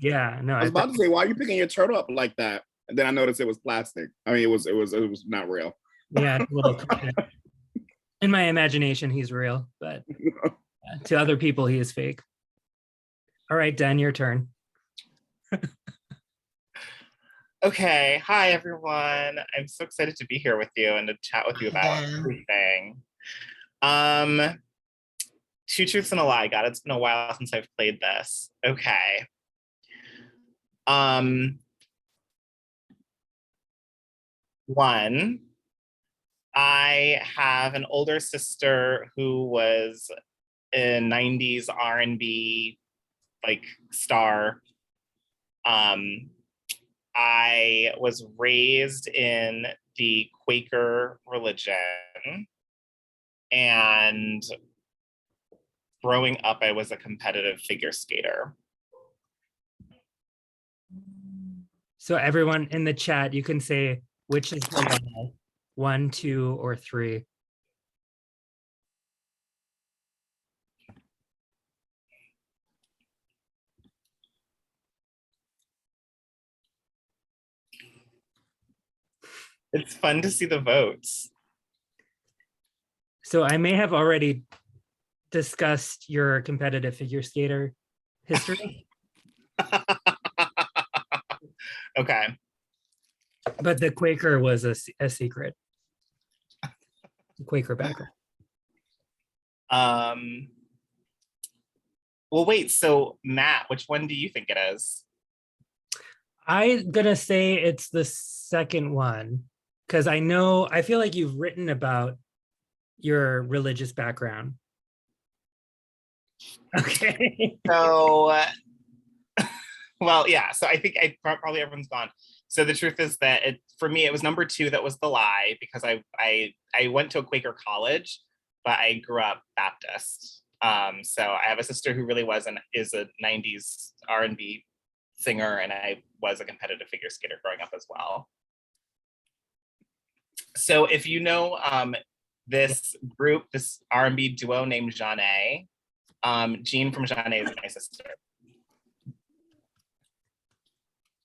Yeah. No, I was about to say, why are you picking your turtle up like that? And then I noticed it was plastic. I mean, it was not real. yeah, it's a little in my imagination, he's real, but to other people, he is fake. All right, Dan, your turn. Okay, hi everyone. I'm so excited to be here with you and to chat with you about everything. Two truths and a lie. God, it's been a while since I've played this. Okay. One, I have an older sister who was a 90s R&B like star. I was raised in the Quaker religion, and growing up, I was a competitive figure skater. So everyone in the chat, you can say which is the lie, 1, 2, or 3. It's fun to see the votes. So I may have already discussed your competitive figure skater history. Okay. But the Quaker was a secret. The Quaker background. Well, wait, so Matt, which one do you think it is? I'm gonna say it's the second one, because I feel like you've written about your religious background. Okay. So, well, yeah, so I think probably everyone's gone. So the truth is that for me, it was number 2 that was the lie, because I went to a Quaker college, but I grew up Baptist. So I have a sister who really is a 90s R&B singer, and I was a competitive figure skater growing up as well. So if you know this group, this R&B duo named Janae, Jean from Janae is my sister.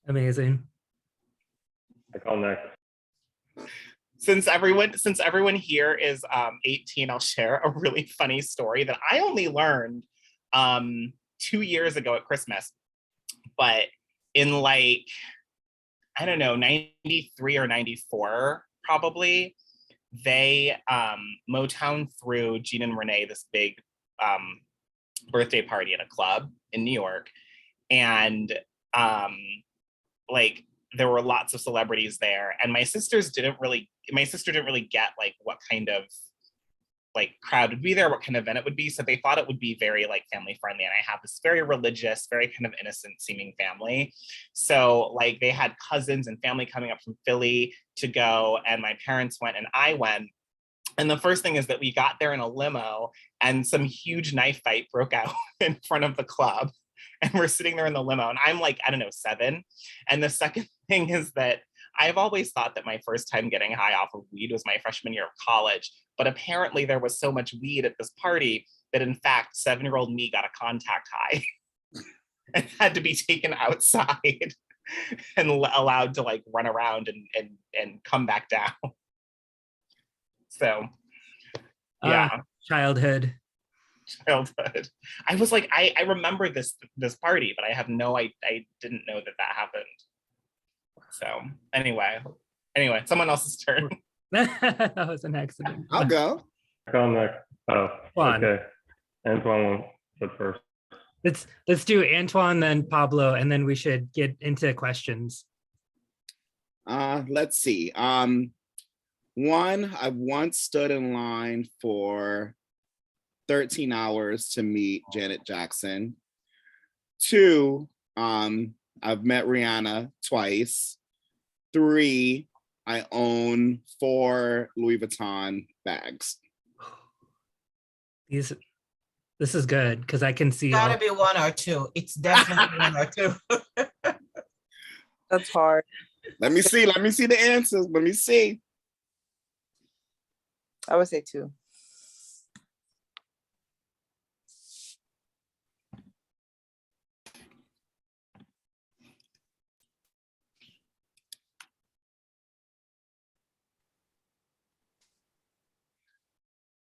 Amazing. I call next. Since everyone here is 18, I'll share a really funny story that I only learned 2 years ago at Christmas. But in like, I don't know, 93 or 94, probably, they Motown threw Jean and Renee this big birthday party at a club in New York. And like, there were lots of celebrities there, and my sister didn't really get like what kind of like crowd would be there, what kind of event it would be. So they thought it would be very like family friendly. And I have this very religious, very kind of innocent seeming family. So like they had cousins and family coming up from Philly to go, and my parents went and I went. And the first thing is that we got there in a limo, and some huge knife fight broke out in front of the club. And we're sitting there in the limo, and I'm like, I don't know, 7. And the second thing is that I've always thought that my first time getting high off of weed was my freshman year of college. But apparently there was so much weed at this party that in fact, 7-year-old me got a contact high and had to be taken outside and allowed to like run around and come back down. So yeah. Childhood. I was like, I remember this party, but I didn't know that happened. So anyway, someone else's turn. That was an accident. I'll go. I call next. Oh, Antoine. okay. Antoine went first. Let's do Antoine, then Pablo, and then we should get into questions. Let's see. One, I once stood in line for 13 hours to meet Janet Jackson. 2, I've met Rihanna twice. 3, I own 4 Louis Vuitton bags. This is good because I can see. Gotta be 1 or 2. It's definitely 1 or 2. That's hard. Let me see the answers. Let me see. I would say 2.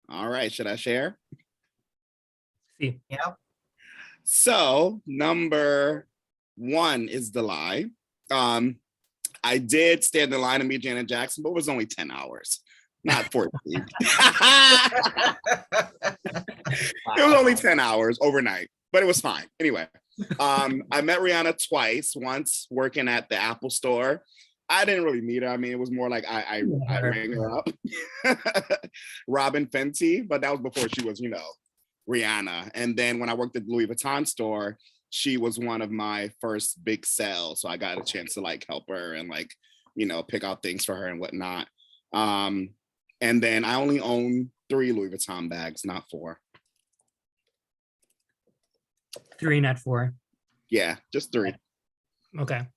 All right, should I share? See, Yeah. So number 1 is the lie. I did stand in line to meet Janet Jackson, but it was only 10 hours, not 14. It was only 10 hours overnight, but it was fine. Anyway, I met Rihanna twice, once working at the Apple store. I didn't really meet her. I mean, it was more like I rang her up. Robin Fenty, but that was before she was, Rihanna. And then when I worked at the Louis Vuitton store, she was one of my first big sales. So I got a chance to like help her and like, pick out things for her and whatnot. And then I only own 3 Louis Vuitton bags, not 4. 3, not 4. Yeah, just 3. Okay.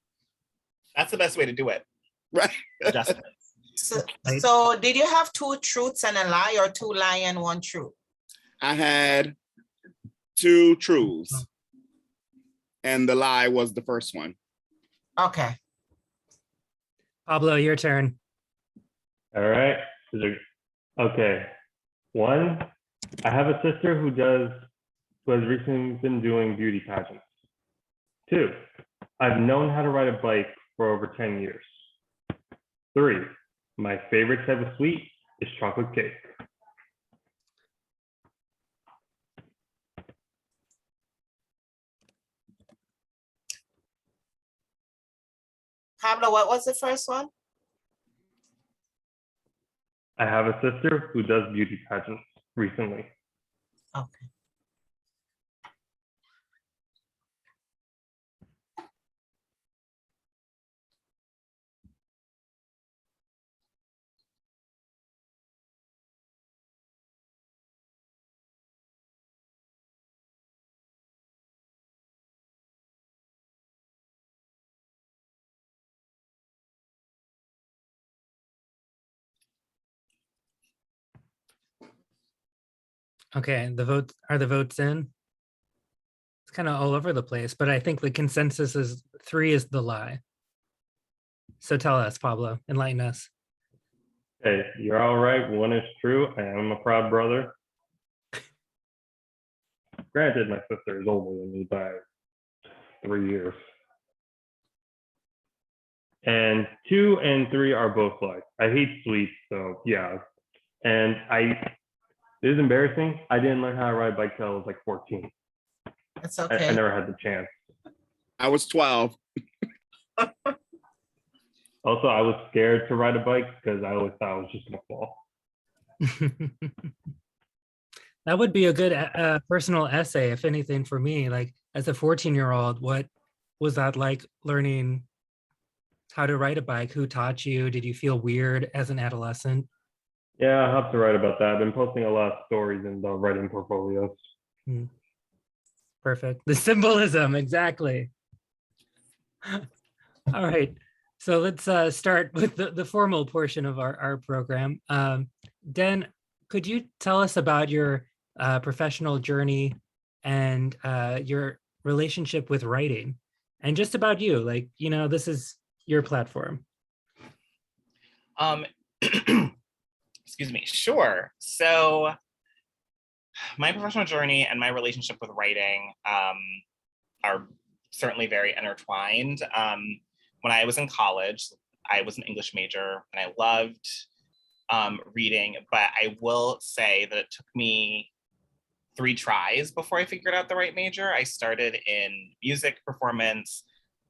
That's the best way to do it. Right. Adjustments. So did you have 2 truths and a lie, or 2 lie and 1 truth? I had 2 truths. And the lie was the first one. Okay. Pablo, your turn. All right. Okay. 1, I have a sister who has recently been doing beauty pageants. 2, I've known how to ride a bike for over 10 years. 3, my favorite type of sweet is chocolate cake. Pablo, what was the first one? I have a sister who does beauty pageants recently. Okay. Okay, the votes in? It's kind of all over the place, but I think the consensus is 3 is the lie. So tell us, Pablo, enlighten us. Okay, you're all right. 1 is true. I am a proud brother. Granted, my sister is older than me by 3 years. And 2 and 3 are both lies. I hate sweets, so yeah. And it is embarrassing. I didn't learn how to ride a bike till I was like 14. It's I okay. never had the chance. I was 12. Also, I was scared to ride a bike because I always thought I was just gonna fall. That would be a good personal essay, if anything, for me. Like, as a 14-year-old, what was that like learning how to ride a bike? Who taught you? Did you feel weird as an adolescent? Yeah, I have to write about that. I've been posting a lot of stories in the writing portfolios. Perfect. The symbolism, exactly. All right. So let's start with the formal portion of our program. Den, could you tell us about your professional journey and your relationship with writing, and just about you? Like, this is your platform. Excuse me. Sure. So my professional journey and my relationship with writing are certainly very intertwined. When I was in college, I was an English major and I loved reading, but I will say that it took me 3 tries before I figured out the right major. I started in music performance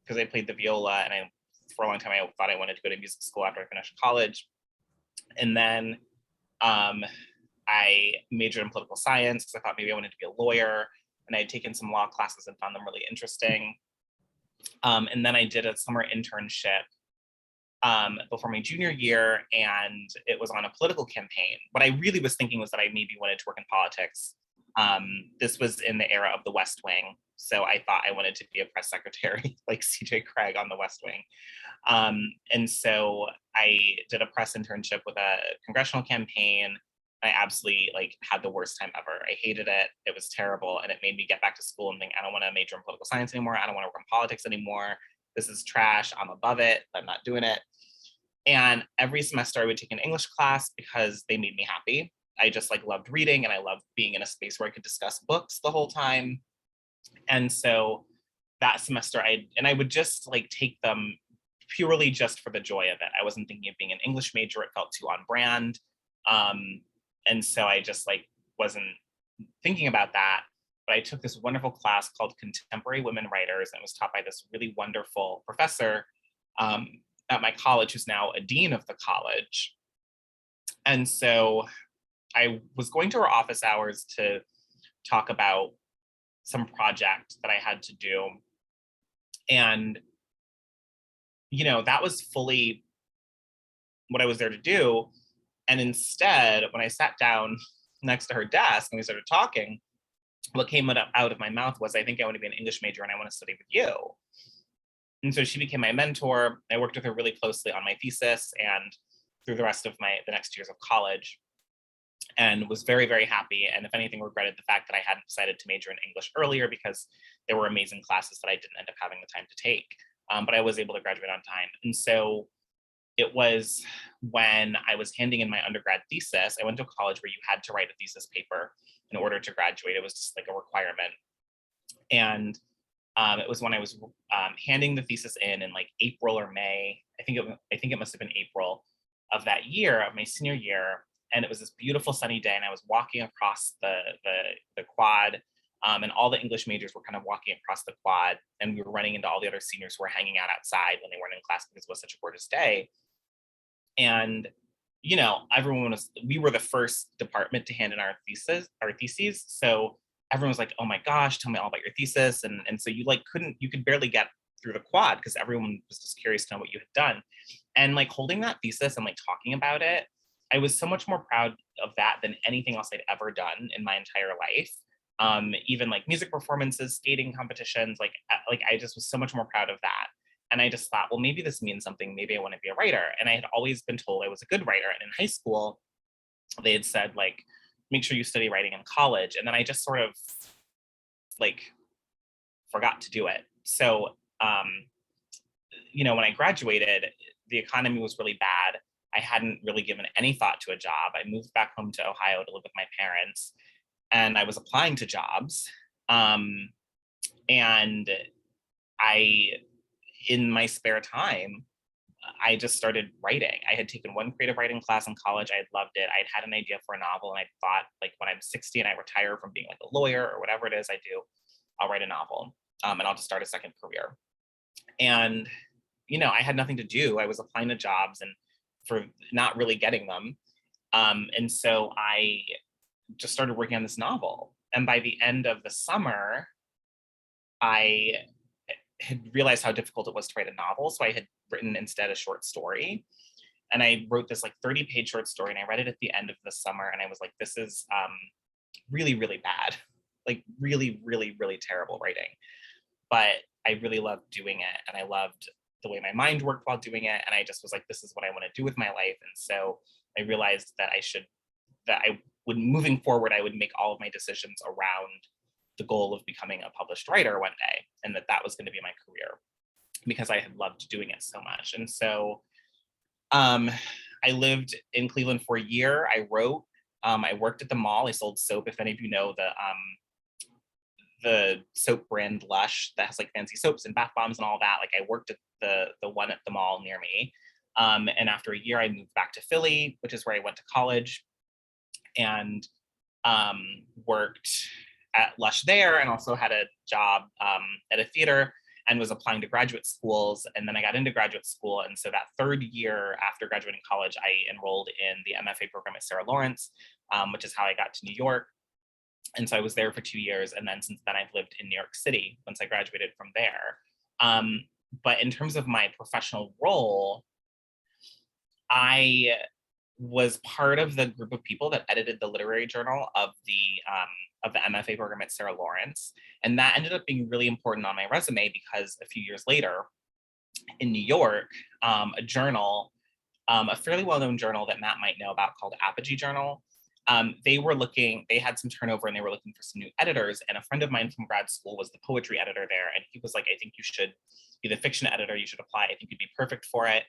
because I played the viola, and for a long time I thought I wanted to go to music school after I finished college. And then I majored in political science because I thought maybe I wanted to be a lawyer, and I had taken some law classes and found them really interesting. And then I did a summer internship before my junior year, and it was on a political campaign. What I really was thinking was that I maybe wanted to work in politics. This was in the era of the West Wing, so I thought I wanted to be a press secretary like CJ Craig on the West Wing. And so I did a press internship with a congressional campaign. I absolutely had the worst time ever. I hated it. It was terrible. And it made me get back to school and think, I don't want to major in political science anymore. I don't want to work in politics anymore. This is trash. I'm above it. I'm not doing it. And every semester I would take an English class because they made me happy. I just like loved reading, and I loved being in a space where I could discuss books the whole time. And so that semester I would just like take them purely just for the joy of it. I wasn't thinking of being an English major. It felt too on brand. And so I just like wasn't thinking about that. But I took this wonderful class called Contemporary Women Writers, and it was taught by this really wonderful professor at my college, who's now a dean of the college. And so I was going to her office hours to talk about some project that I had to do. And, you know, that was fully what I was there to do. And instead, when I sat down next to her desk and we started talking, what came out of my mouth was, I think I want to be an English major and I want to study with you. And so she became my mentor. I worked with her really closely on my thesis and through the rest of the next years of college, and was very, very happy. And if anything, regretted the fact that I hadn't decided to major in English earlier, because there were amazing classes that I didn't end up having the time to take. But I was able to graduate on time. And so it was when I was handing in my undergrad thesis. I went to a college where you had to write a thesis paper in order to graduate. It was just like a requirement. And it was when I was handing the thesis in like April or May. I think it must have been April of that year, of my senior year. And it was this beautiful sunny day, and I was walking across the quad, and all the English majors were kind of walking across the quad, and we were running into all the other seniors who were hanging out outside when they weren't in class because it was such a gorgeous day. And you know, we were the first department to hand in our theses. So everyone was like, "Oh my gosh, tell me all about your thesis." And so you could barely get through the quad because everyone was just curious to know what you had done. And like holding that thesis and like talking about it, I was so much more proud of that than anything else I'd ever done in my entire life. Even like music performances, skating competitions, like I just was so much more proud of that. And I just thought, well, maybe this means something. Maybe I want to be a writer. And I had always been told I was a good writer. And in high school, they had said, like, make sure you study writing in college. And then I just sort of like forgot to do it. So, you know, when I graduated, the economy was really bad. I hadn't really given any thought to a job. I moved back home to Ohio to live with my parents, and I was applying to jobs. And in my spare time, I just started writing. I had taken one creative writing class in college. I had loved it. I'd had an idea for a novel, and I thought, like, when I'm 60 and I retire from being like a lawyer or whatever it is I do, I'll write a novel, and I'll just start a second career. And, you know, I had nothing to do. I was applying to jobs and for not really getting them. And so I just started working on this novel. And by the end of the summer, I had realized how difficult it was to write a novel. So I had written instead a short story. And I wrote this like 30-page short story, and I read it at the end of the summer. And I was like, this is really, really bad. Like really, really, really terrible writing. But I really loved doing it. And I loved the way my mind worked while doing it. And I just was like, this is what I want to do with my life. And so I realized that moving forward, I would make all of my decisions around the goal of becoming a published writer one day, and that was going to be my career because I had loved doing it so much. And so I lived in Cleveland for a year. I wrote, I worked at the mall. I sold soap. If any of you know the soap brand Lush that has like fancy soaps and bath bombs and all that. Like I worked at the one at the mall near me. And after a year, I moved back to Philly, which is where I went to college, and worked at Lush there, and also had a job at a theater, and was applying to graduate schools. And then I got into graduate school. And so that third year after graduating college, I enrolled in the MFA program at Sarah Lawrence, which is how I got to New York. And so I was there for 2 years. And then since then, I've lived in New York City once I graduated from there. But in terms of my professional role, I was part of the group of people that edited the literary journal of the MFA program at Sarah Lawrence. And that ended up being really important on my resume because a few years later in New York, a journal, a fairly well-known journal that Matt might know about called Apogee Journal, they had some turnover and they were looking for some new editors. And a friend of mine from grad school was the poetry editor there. And he was like, I think you should be the fiction editor. You should apply. I think you'd be perfect for it.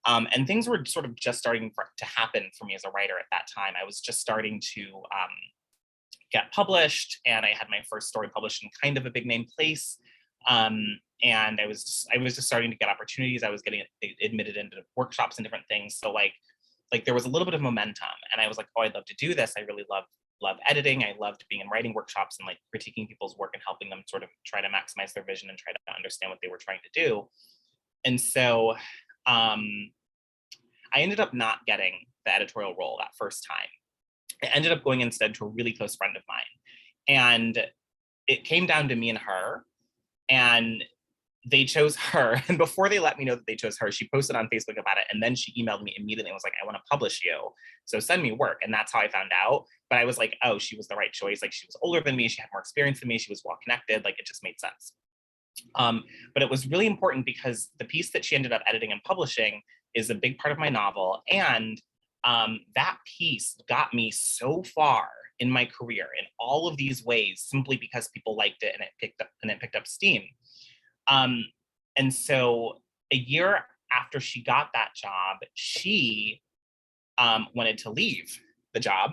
And things were sort of just starting to happen for me as a writer at that time. I was just starting to get published, and I had my first story published in kind of a big name place. And I was just starting to get opportunities. I was getting admitted into workshops and different things. So like there was a little bit of momentum, and I was like, oh, I'd love to do this. I really love editing. I loved being in writing workshops and like critiquing people's work and helping them sort of try to maximize their vision and try to understand what they were trying to do. And so I ended up not getting the editorial role that first time. I ended up going instead to a really close friend of mine. And it came down to me and her, and they chose her. And before they let me know that they chose her, she posted on Facebook about it. And then she emailed me immediately and was like, I want to publish you, so send me work. And that's how I found out. But I was like, oh, she was the right choice. Like, she was older than me. She had more experience than me. She was well connected. Like, it just made sense. But it was really important because the piece that she ended up editing and publishing is a big part of my novel. And that piece got me so far in my career in all of these ways, simply because people liked it and it picked up steam. And so a year after she got that job, she wanted to leave the job.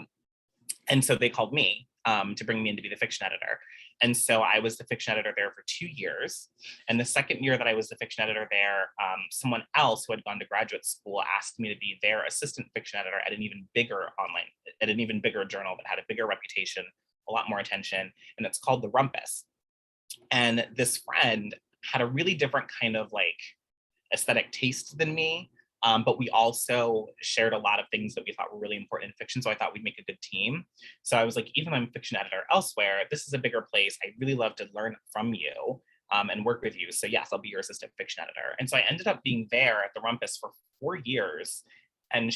And so they called me to bring me in to be the fiction editor. And so I was the fiction editor there for 2 years. And the second year that I was the fiction editor there, someone else who had gone to graduate school asked me to be their assistant fiction editor at an even bigger journal that had a bigger reputation, a lot more attention, and it's called The Rumpus. And this friend had a really different kind of like aesthetic taste than me. But we also shared a lot of things that we thought were really important in fiction. So I thought we'd make a good team. So I was like, even though I'm a fiction editor elsewhere, this is a bigger place. I really love to learn from you and work with you. So yes, I'll be your assistant fiction editor. And so I ended up being there at the Rumpus for 4 years. And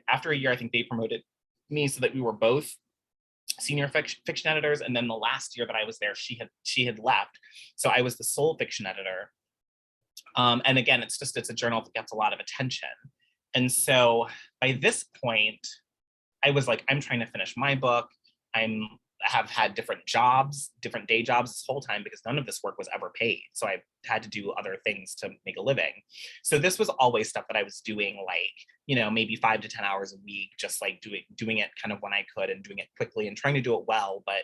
after a year, I think they promoted me so that we were both senior fiction editors. And then the last year that I was there, she had left. So I was the sole fiction editor. And again, it's a journal that gets a lot of attention. And so by this point, I was like, I'm trying to finish my book. I have had different day jobs this whole time because none of this work was ever paid. So I had to do other things to make a living. So this was always stuff that I was doing, like, maybe 5 to 10 hours a week, just like doing it kind of when I could and doing it quickly and trying to do it well, but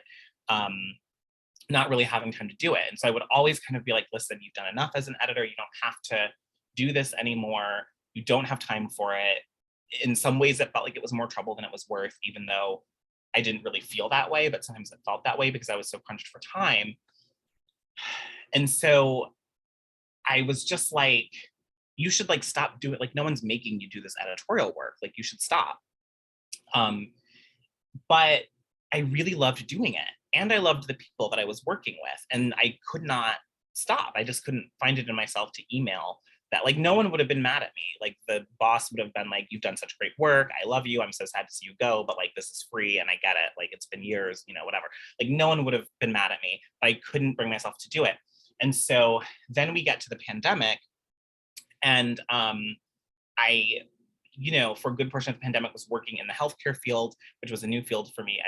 not really having time to do it. And so I would always kind of be like, listen, you've done enough as an editor. You don't have to do this anymore. You don't have time for it. In some ways, it felt like it was more trouble than it was worth, even though I didn't really feel that way, but sometimes it felt that way because I was so crunched for time. And so I was just like, you should like stop doing it. Like, no one's making you do this editorial work. Like, you should stop. But I really loved doing it. And I loved the people that I was working with, and I could not stop. I just couldn't find it in myself to email that. Like, no one would have been mad at me. Like, the boss would have been like, you've done such great work. I love you. I'm so sad to see you go, but like, this is free and I get it. Like, it's been years, whatever. Like, no one would have been mad at me, but I couldn't bring myself to do it. And so then we get to the pandemic, and I, for a good portion of the pandemic was working in the healthcare field, which was a new field for me.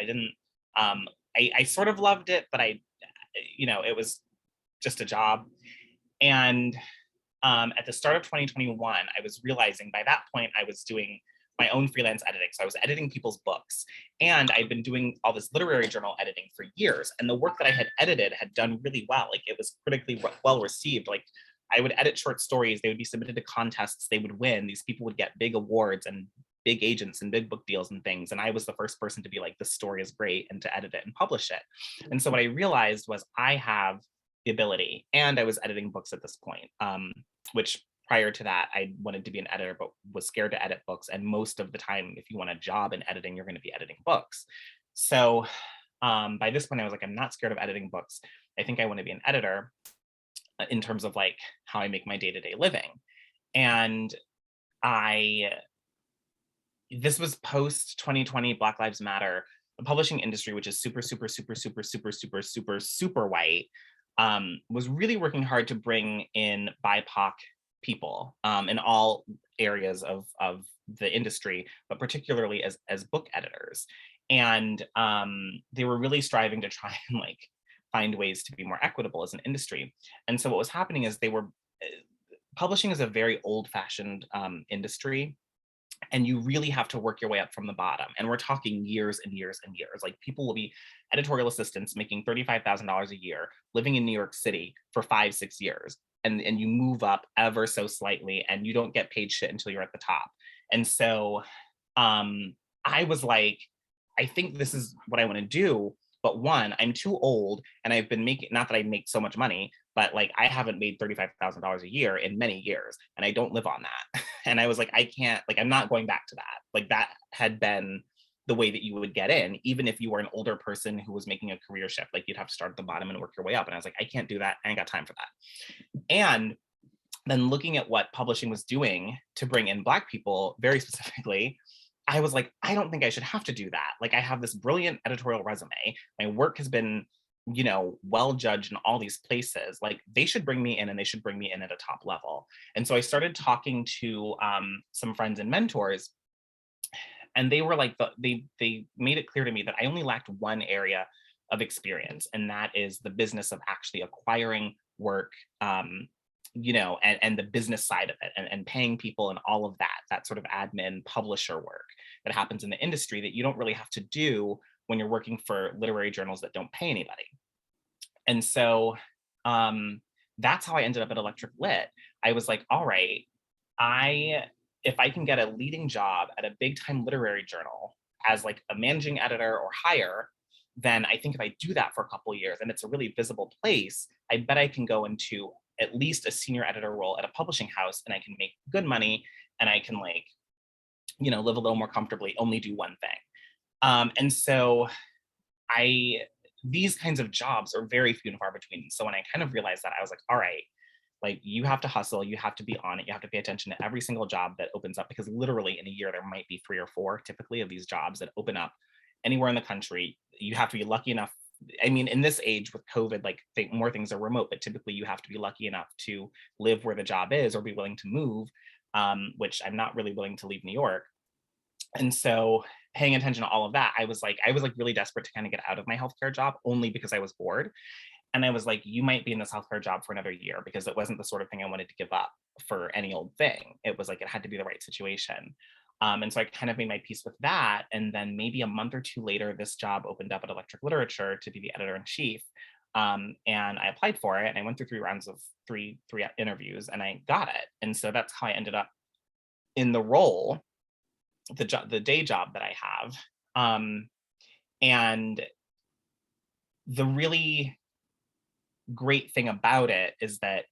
I sort of loved it, but it was just a job. And at the start of 2021, I was realizing by that point, I was doing my own freelance editing. So I was editing people's books, and I'd been doing all this literary journal editing for years. And the work that I had edited had done really well. Like, it was critically well received. Like, I would edit short stories. They would be submitted to contests. They would win. These people would get big awards and big agents and big book deals and things. And I was the first person to be like, this story is great, and to edit it and publish it. And so what I realized was I have the ability, and I was editing books at this point, which prior to that, I wanted to be an editor, but was scared to edit books. And most of the time, if you want a job in editing, you're going to be editing books. So by this point, I was like, I'm not scared of editing books. I think I want to be an editor in terms of like how I make my day-to-day living. And this was post 2020 Black Lives Matter. The publishing industry, which is super, super, super, super, super, super, super, super white, was really working hard to bring in BIPOC people in all areas of the industry, but particularly as book editors. And they were really striving to try and like find ways to be more equitable as an industry. And so what was happening is publishing is a very old-fashioned industry, and you really have to work your way up from the bottom. And we're talking years and years and years. Like, people will be editorial assistants making $35,000 a year, living in New York City for 5-6 years. And you move up ever so slightly, and you don't get paid shit until you're at the top. And so I was like, I think this is what I want to do. But one, I'm too old, and I've been making, not that I make so much money, but like, I haven't made $35,000 a year in many years, and I don't live on that. And I was like, I can't, like, I'm not going back to that. Like, that had been the way that you would get in, even if you were an older person who was making a career shift. Like, you'd have to start at the bottom and work your way up. And I was like, I can't do that. I ain't got time for that. And then looking at what publishing was doing to bring in Black people, very specifically, I was like, I don't think I should have to do that. Like, I have this brilliant editorial resume. My work has been, you know, well judged in all these places. Like, they should bring me in, and they should bring me in at a top level. And so I started talking to some friends and mentors, and they were like, they made it clear to me that I only lacked one area of experience, and that is the business of actually acquiring work, you know, and the business side of it, and paying people and all of that sort of admin publisher work that happens in the industry that you don't really have to do when you're working for literary journals that don't pay anybody. And so that's how I ended up at Electric Lit. I was like, all right, if I can get a leading job at a big time literary journal as like a managing editor or higher, then I think if I do that for a couple of years and it's a really visible place, I bet I can go into at least a senior editor role at a publishing house, and I can make good money, and I can, like, you know, live a little more comfortably, only do one thing. And so these kinds of jobs are very few and far between. So when I kind of realized that, I was like, all right, like, you have to hustle, you have to be on it, you have to pay attention to every single job that opens up, because literally in a year, there might be 3 or 4 typically of these jobs that open up anywhere in the country. You have to be lucky enough. I mean, in this age with COVID, like, more things are remote, but typically you have to be lucky enough to live where the job is or be willing to move, which I'm not really willing to leave New York. And so paying attention to all of that, I was like really desperate to kind of get out of my healthcare job, only because I was bored. And I was like, you might be in this healthcare job for another year, because it wasn't the sort of thing I wanted to give up for any old thing. It was like, it had to be the right situation. And so I kind of made my peace with that. And then maybe a month or 2 later, this job opened up at Electric Literature to be the editor-in-chief. And I applied for it, and I went through 3 rounds of three interviews, and I got it. And so that's how I ended up in the role, the day job that I have. And the really great thing about it is that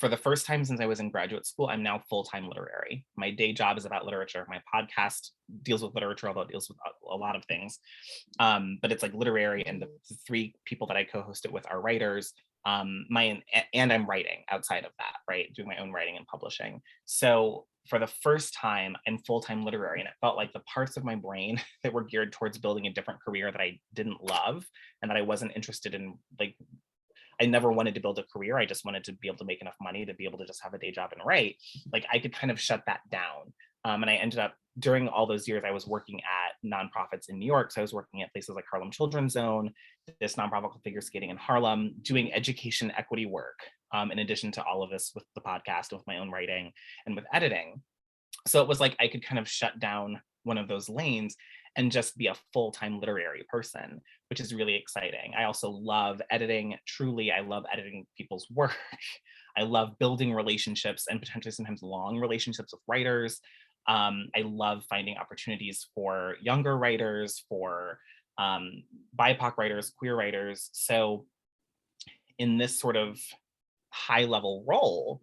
for the first time since I was in graduate school, I'm now full-time literary. My day job is about literature. My podcast deals with literature, although it deals with a lot of things. But it's like literary, and the 3 people that I co-host it with are writers. And I'm writing outside of that, right? Doing my own writing and publishing. So for the first time, I'm full-time literary, and it felt like the parts of my brain that were geared towards building a different career that I didn't love and that I wasn't interested in, like, I never wanted to build a career. I just wanted to be able to make enough money to be able to just have a day job and write. Like, I could kind of shut that down. And I ended up, during all those years, I was working at nonprofits in New York. So I was working at places like Harlem Children's Zone, this nonprofit called Figure Skating in Harlem, doing education equity work, in addition to all of this with the podcast, with my own writing, and with editing. So it was like I could kind of shut down one of those lanes and just be a full-time literary person, which is really exciting. I also love editing. Truly, I love editing people's work. I love building relationships, and potentially sometimes long relationships with writers. I love finding opportunities for younger writers, for BIPOC writers, queer writers. So in this sort of high-level role,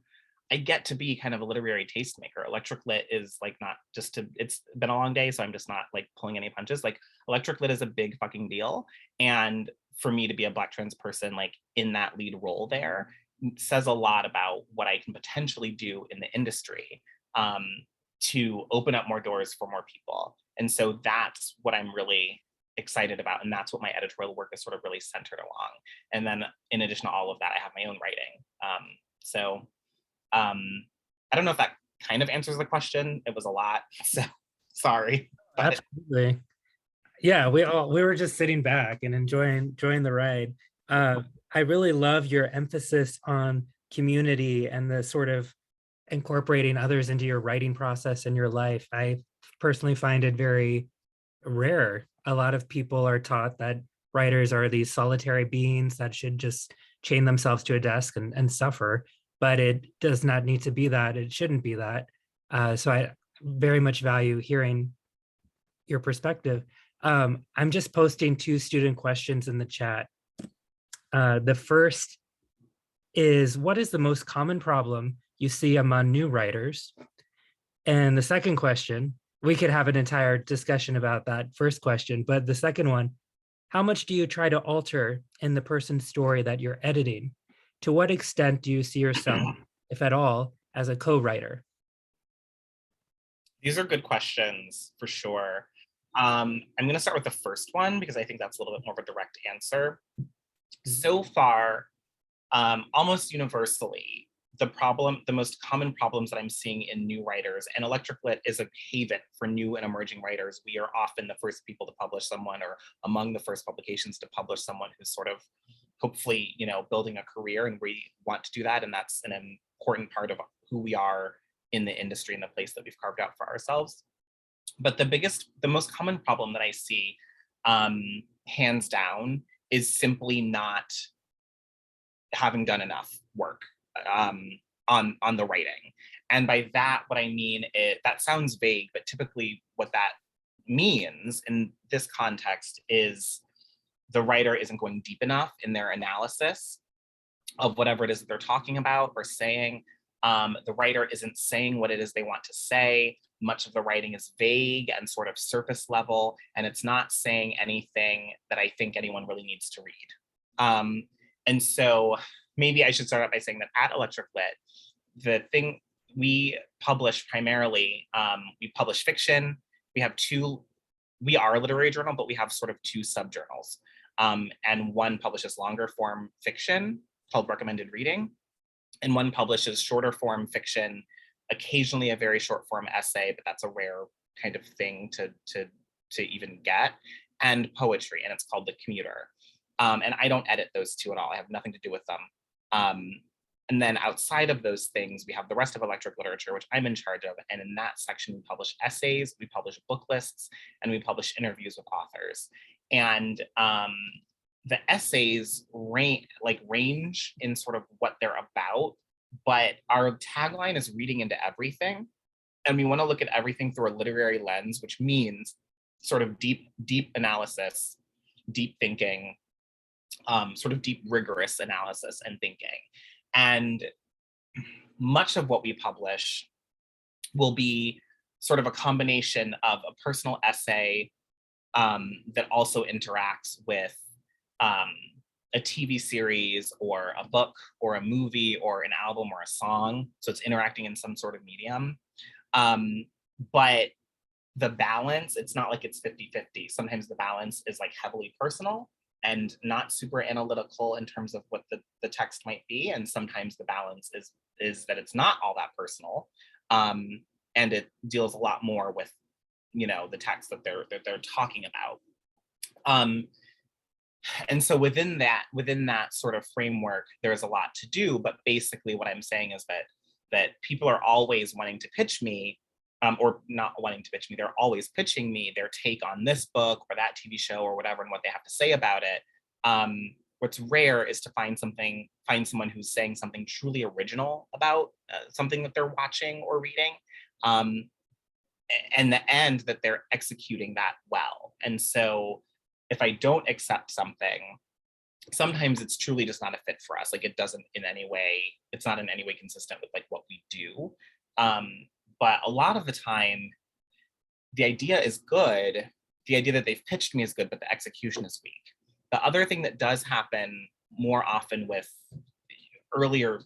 I get to be kind of a literary tastemaker. Electric Lit is like, not just to, it's been a long day, so I'm just not like pulling any punches. Like, Electric Lit is a big fucking deal. And for me to be a Black trans person, like, in that lead role there, says a lot about what I can potentially do in the industry to open up more doors for more people. And so that's what I'm really excited about. And that's what my editorial work is sort of really centered along. And then in addition to all of that, I have my own writing. I don't know if that kind of answers the question. It was a lot, so sorry. Absolutely. Yeah, we were just sitting back and enjoying the ride. I really love your emphasis on community and the sort of incorporating others into your writing process in your life. I personally find it very rare. A lot of people are taught that writers are these solitary beings that should just chain themselves to a desk and suffer, but it does not need to be that. It shouldn't be that. So I very much value hearing your perspective. I'm just posting 2 student questions in the chat. The first is, what is the most common problem you see among new writers? And the second question, we could have an entire discussion about that first question, but the second one, how much do you try to alter in the person's story that you're editing? To what extent do you see yourself, if at all, as a co-writer? These are good questions for sure. I'm going to start with the first one because I think that's a little bit more of a direct answer. So far, almost universally, the most common problems that I'm seeing in new writers, and Electric Lit is a haven for new and emerging writers. We are often the first people to publish someone, or among the first publications to publish someone who's sort of hopefully, building a career, and we want to do that. And that's an important part of who we are in the industry and the place that we've carved out for ourselves. But the most common problem that I see, hands down, is simply not having done enough work on the writing. And by that, what I mean is, that sounds vague, but typically what that means in this context is the writer isn't going deep enough in their analysis of whatever it is that they're talking about or saying. The writer isn't saying what it is they want to say. Much of the writing is vague and sort of surface level, and it's not saying anything that I think anyone really needs to read. And so maybe I should start out by saying that at Electric Lit, the thing we publish primarily, we publish fiction. We are a literary journal, but we have sort of 2 subjournals. And one publishes longer form fiction called Recommended Reading, and one publishes shorter form fiction, occasionally a very short form essay, but that's a rare kind of thing to even get, and poetry, and it's called The Commuter. And I don't edit those 2 at all. I have nothing to do with them. And then outside of those things, we have the rest of Electric Literature, which I'm in charge of. And in that section, we publish essays, we publish book lists, and we publish interviews with authors. And the essays range in sort of what they're about, but our tagline is reading into everything. And we want to look at everything through a literary lens, which means sort of deep analysis, deep thinking, sort of deep, rigorous analysis and thinking. And much of what we publish will be sort of a combination of a personal essay that also interacts with a TV series or a book or a movie or an album or a song. So it's interacting in some sort of medium. But the balance, it's not like it's 50-50. Sometimes the balance is like heavily personal and not super analytical in terms of what the text might be. And sometimes the balance is that it's not all that personal. And it deals a lot more with, the text that they're talking about. And so within that sort of framework, there's a lot to do. But basically what I'm saying is that people are always wanting to pitch me, or not wanting to pitch me, they're always pitching me their take on this book or that TV show or whatever, and what they have to say about it. What's rare is to find someone who's saying something truly original about something that they're watching or reading, and that they're executing that well. And so if I don't accept something, sometimes it's truly just not a fit for us. Like it's not in any way consistent with like what we do. But a lot of the time, the idea is good. The idea that they've pitched me is good, but the execution is weak. The other thing that does happen more often with earlier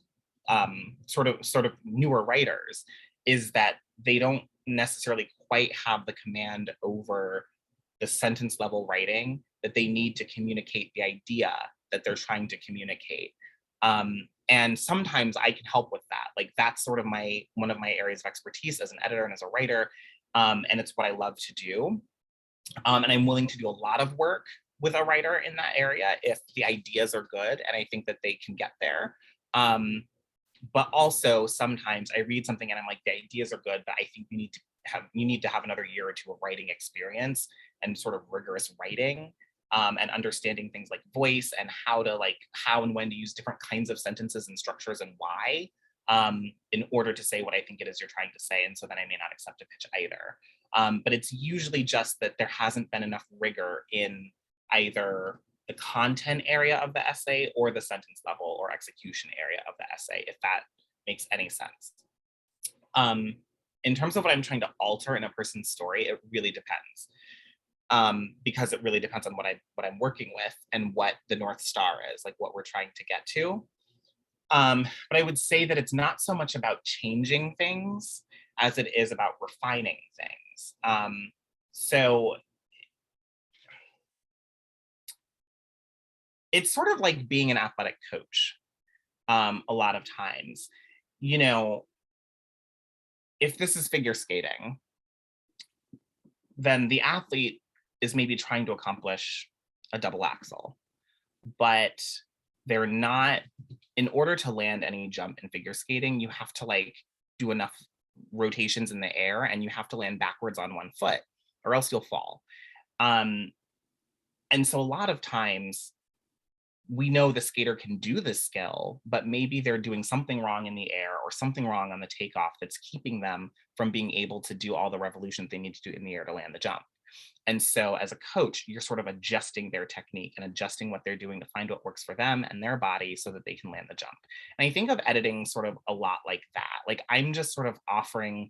sort of newer writers is that they don't necessarily quite have the command over the sentence level writing that they need to communicate the idea that they're trying to communicate. And sometimes I can help with that. Like that's sort of one of my areas of expertise as an editor and as a writer. And it's what I love to do. And I'm willing to do a lot of work with a writer in that area if the ideas are good and I think that they can get there. But also sometimes I read something and I'm like, the ideas are good, but I think you need to have another year or two of writing experience and sort of rigorous writing, and understanding things like voice and how and when to use different kinds of sentences and structures and why, in order to say what I think it is you're trying to say. And so then I may not accept a pitch either. But it's usually just that there hasn't been enough rigor in either the content area of the essay or the sentence level or execution area of the essay, if that makes any sense. In terms of what I'm trying to alter in a person's story, it really depends. Because it really depends on what I'm working with and what the North Star is, like what we're trying to get to. But I would say that it's not so much about changing things as it is about refining things. So it's sort of like being an athletic coach. A lot of times, you know, if this is figure skating, then the athlete is maybe trying to accomplish a double axel, but they're not, in order to land any jump in figure skating, you have to like do enough rotations in the air and you have to land backwards on one foot or else you'll fall. And so a lot of times we know the skater can do this skill, but maybe they're doing something wrong in the air or something wrong on the takeoff that's keeping them from being able to do all the revolutions they need to do in the air to land the jump. And so as a coach, you're sort of adjusting their technique and adjusting what they're doing to find what works for them and their body so that they can land the jump. And I think of editing sort of a lot like that. Like I'm just sort of offering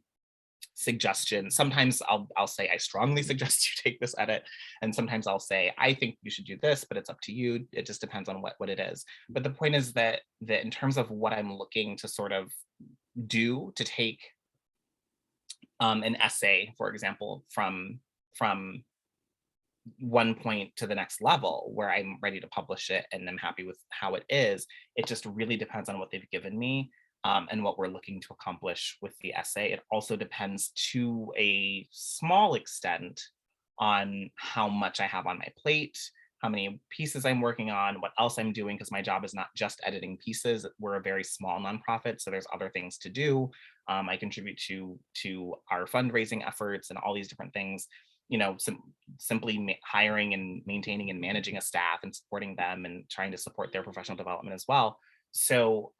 suggestions. Sometimes I'll say, I strongly suggest you take this edit. And sometimes I'll say, I think you should do this, but it's up to you. It just depends on what it is. But the point is that in terms of what I'm looking to sort of do to take an essay, for example, from one point to the next level where I'm ready to publish it and I'm happy with how it is, it just really depends on what they've given me. And what we're looking to accomplish with the essay. It also depends to a small extent on how much I have on my plate, how many pieces I'm working on, what else I'm doing, because my job is not just editing pieces. We're a very small nonprofit, so there's other things to do. I contribute to our fundraising efforts and all these different things. You know, simply hiring and maintaining and managing a staff and supporting them and trying to support their professional development as well. So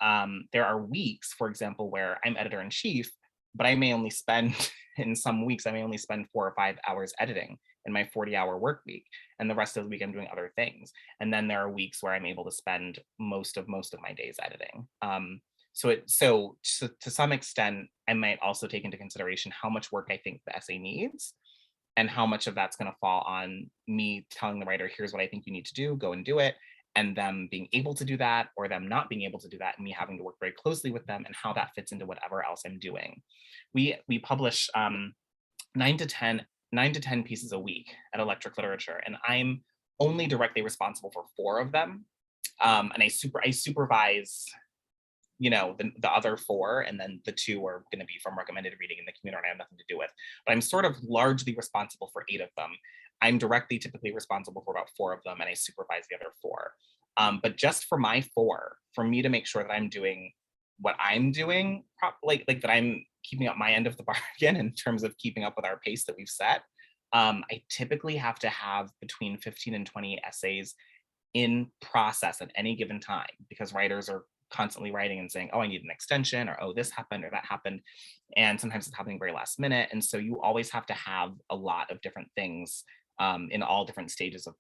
there are weeks, for example, where I'm editor-in-chief, but I may only spend, in some weeks, I may only spend 4 or 5 hours editing in my 40-hour work week. And the rest of the week I'm doing other things. And then there are weeks where I'm able to spend most of my days editing. So to some extent, I might also take into consideration how much work I think the essay needs and how much of that's going to fall on me telling the writer, here's what I think you need to do, go and do it. And them being able to do that or them not being able to do that and me having to work very closely with them and how that fits into whatever else I'm doing. We publish 9 to 10 pieces a week at Electric Literature, and I'm only directly responsible for 4 of them. And I supervise, you know, the other 4, and then the 2 are going to be from recommended reading in the community and I have nothing to do with. But I'm sort of largely responsible for 8 of them. I'm directly typically responsible for about 4 of them, and I supervise the other 4. But just for my 4, for me to make sure that I'm doing what I'm doing, like that I'm keeping up my end of the bargain in terms of keeping up with our pace that we've set, I typically have to have between 15 and 20 essays in process at any given time, because writers are constantly writing and saying, oh, I need an extension, or oh, this happened or that happened. And sometimes it's happening very last minute. And so you always have to have a lot of different things in all different stages of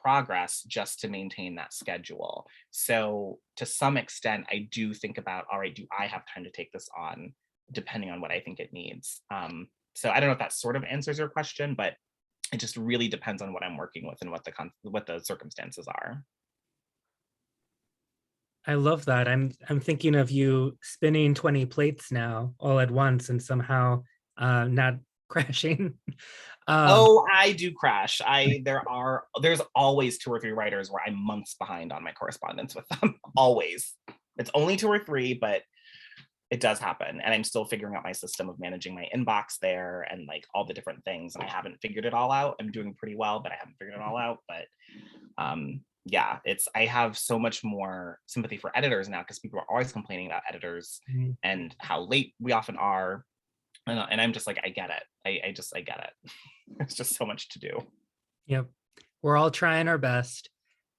progress just to maintain that schedule. So to some extent, I do think about, all right, do I have time to take this on, depending on what I think it needs. So I don't know if that sort of answers your question, but it just really depends on what I'm working with and what the circumstances are. I love that. I'm thinking of you spinning 20 plates now all at once and somehow not crashing. Oh, I do crash. There's always 2 or 3 writers where I'm months behind on my correspondence with them. Always. It's only 2 or 3, but it does happen. And I'm still figuring out my system of managing my inbox there and like all the different things. And I haven't figured it all out. I'm doing pretty well, but I haven't figured it all out. But yeah, I have so much more sympathy for editors now because people are always complaining about editors Mhm. and how late we often are. And I'm just like, I get it. I get it. It's just so much to do. Yep. We're all trying our best.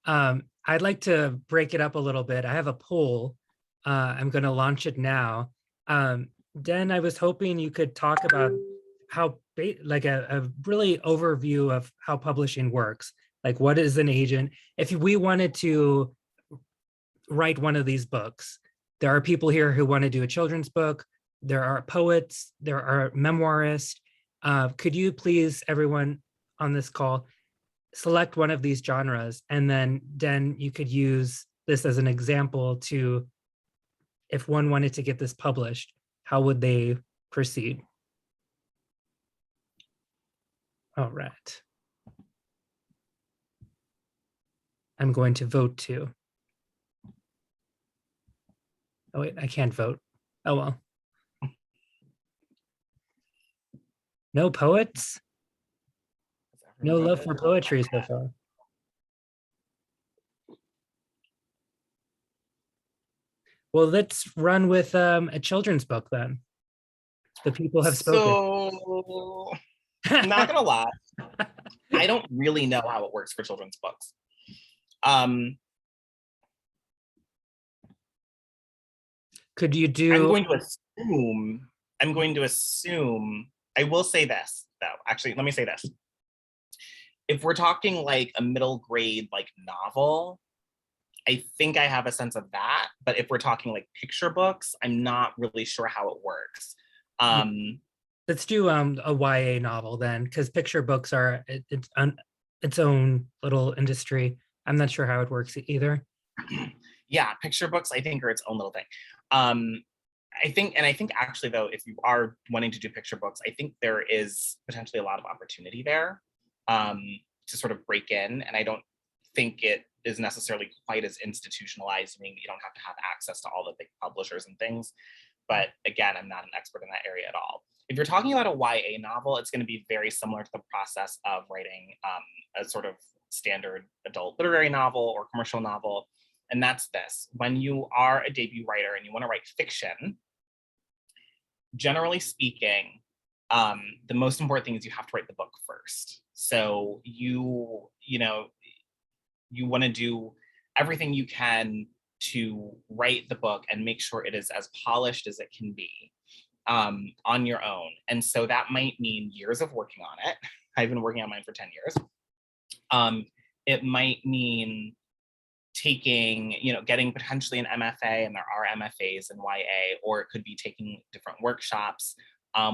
I'd like to break it up a little bit. I have a poll. I'm going to launch it now. Den, I was hoping you could talk about how, like a really overview of how publishing works. Like, what is an agent? If we wanted to write one of these books, there are people here who want to do a children's book. There are poets, there are memoirists. Could you please, everyone on this call, select one of these genres, and then you could use this as an example to, if one wanted to get this published, how would they proceed? All right. I'm going to vote too. Oh wait, I can't vote. Oh well. No poets? No love for poetry so far. Well, let's run with a children's book then. The people have spoken. So, not gonna lie, I don't really know how it works for children's books. Could you do? I'm going to assume, I will say this though, actually, let me say this. If we're talking like a middle grade, like novel, I think I have a sense of that. But if we're talking like picture books, I'm not really sure how it works. Let's do a YA novel then, because picture books are its own little industry. I'm not sure how it works either. Yeah, picture books, I think, are its own little thing. I think actually though, if you are wanting to do picture books, I think there is potentially a lot of opportunity there to sort of break in. And I don't think it is necessarily quite as institutionalized, meaning you don't have to have access to all the big publishers and things. But again, I'm not an expert in that area at all. If you're talking about a YA novel, it's going to be very similar to the process of writing a sort of standard adult literary novel or commercial novel. And that's this: when you are a debut writer and you want to write fiction, generally speaking, the most important thing is you have to write the book first. So you want to do everything you can to write the book and make sure it is as polished as it can be on your own. And so that might mean years of working on it. I've been working on mine for 10 years. It might mean getting potentially an MFA, and there are MFAs in YA, or it could be taking different workshops,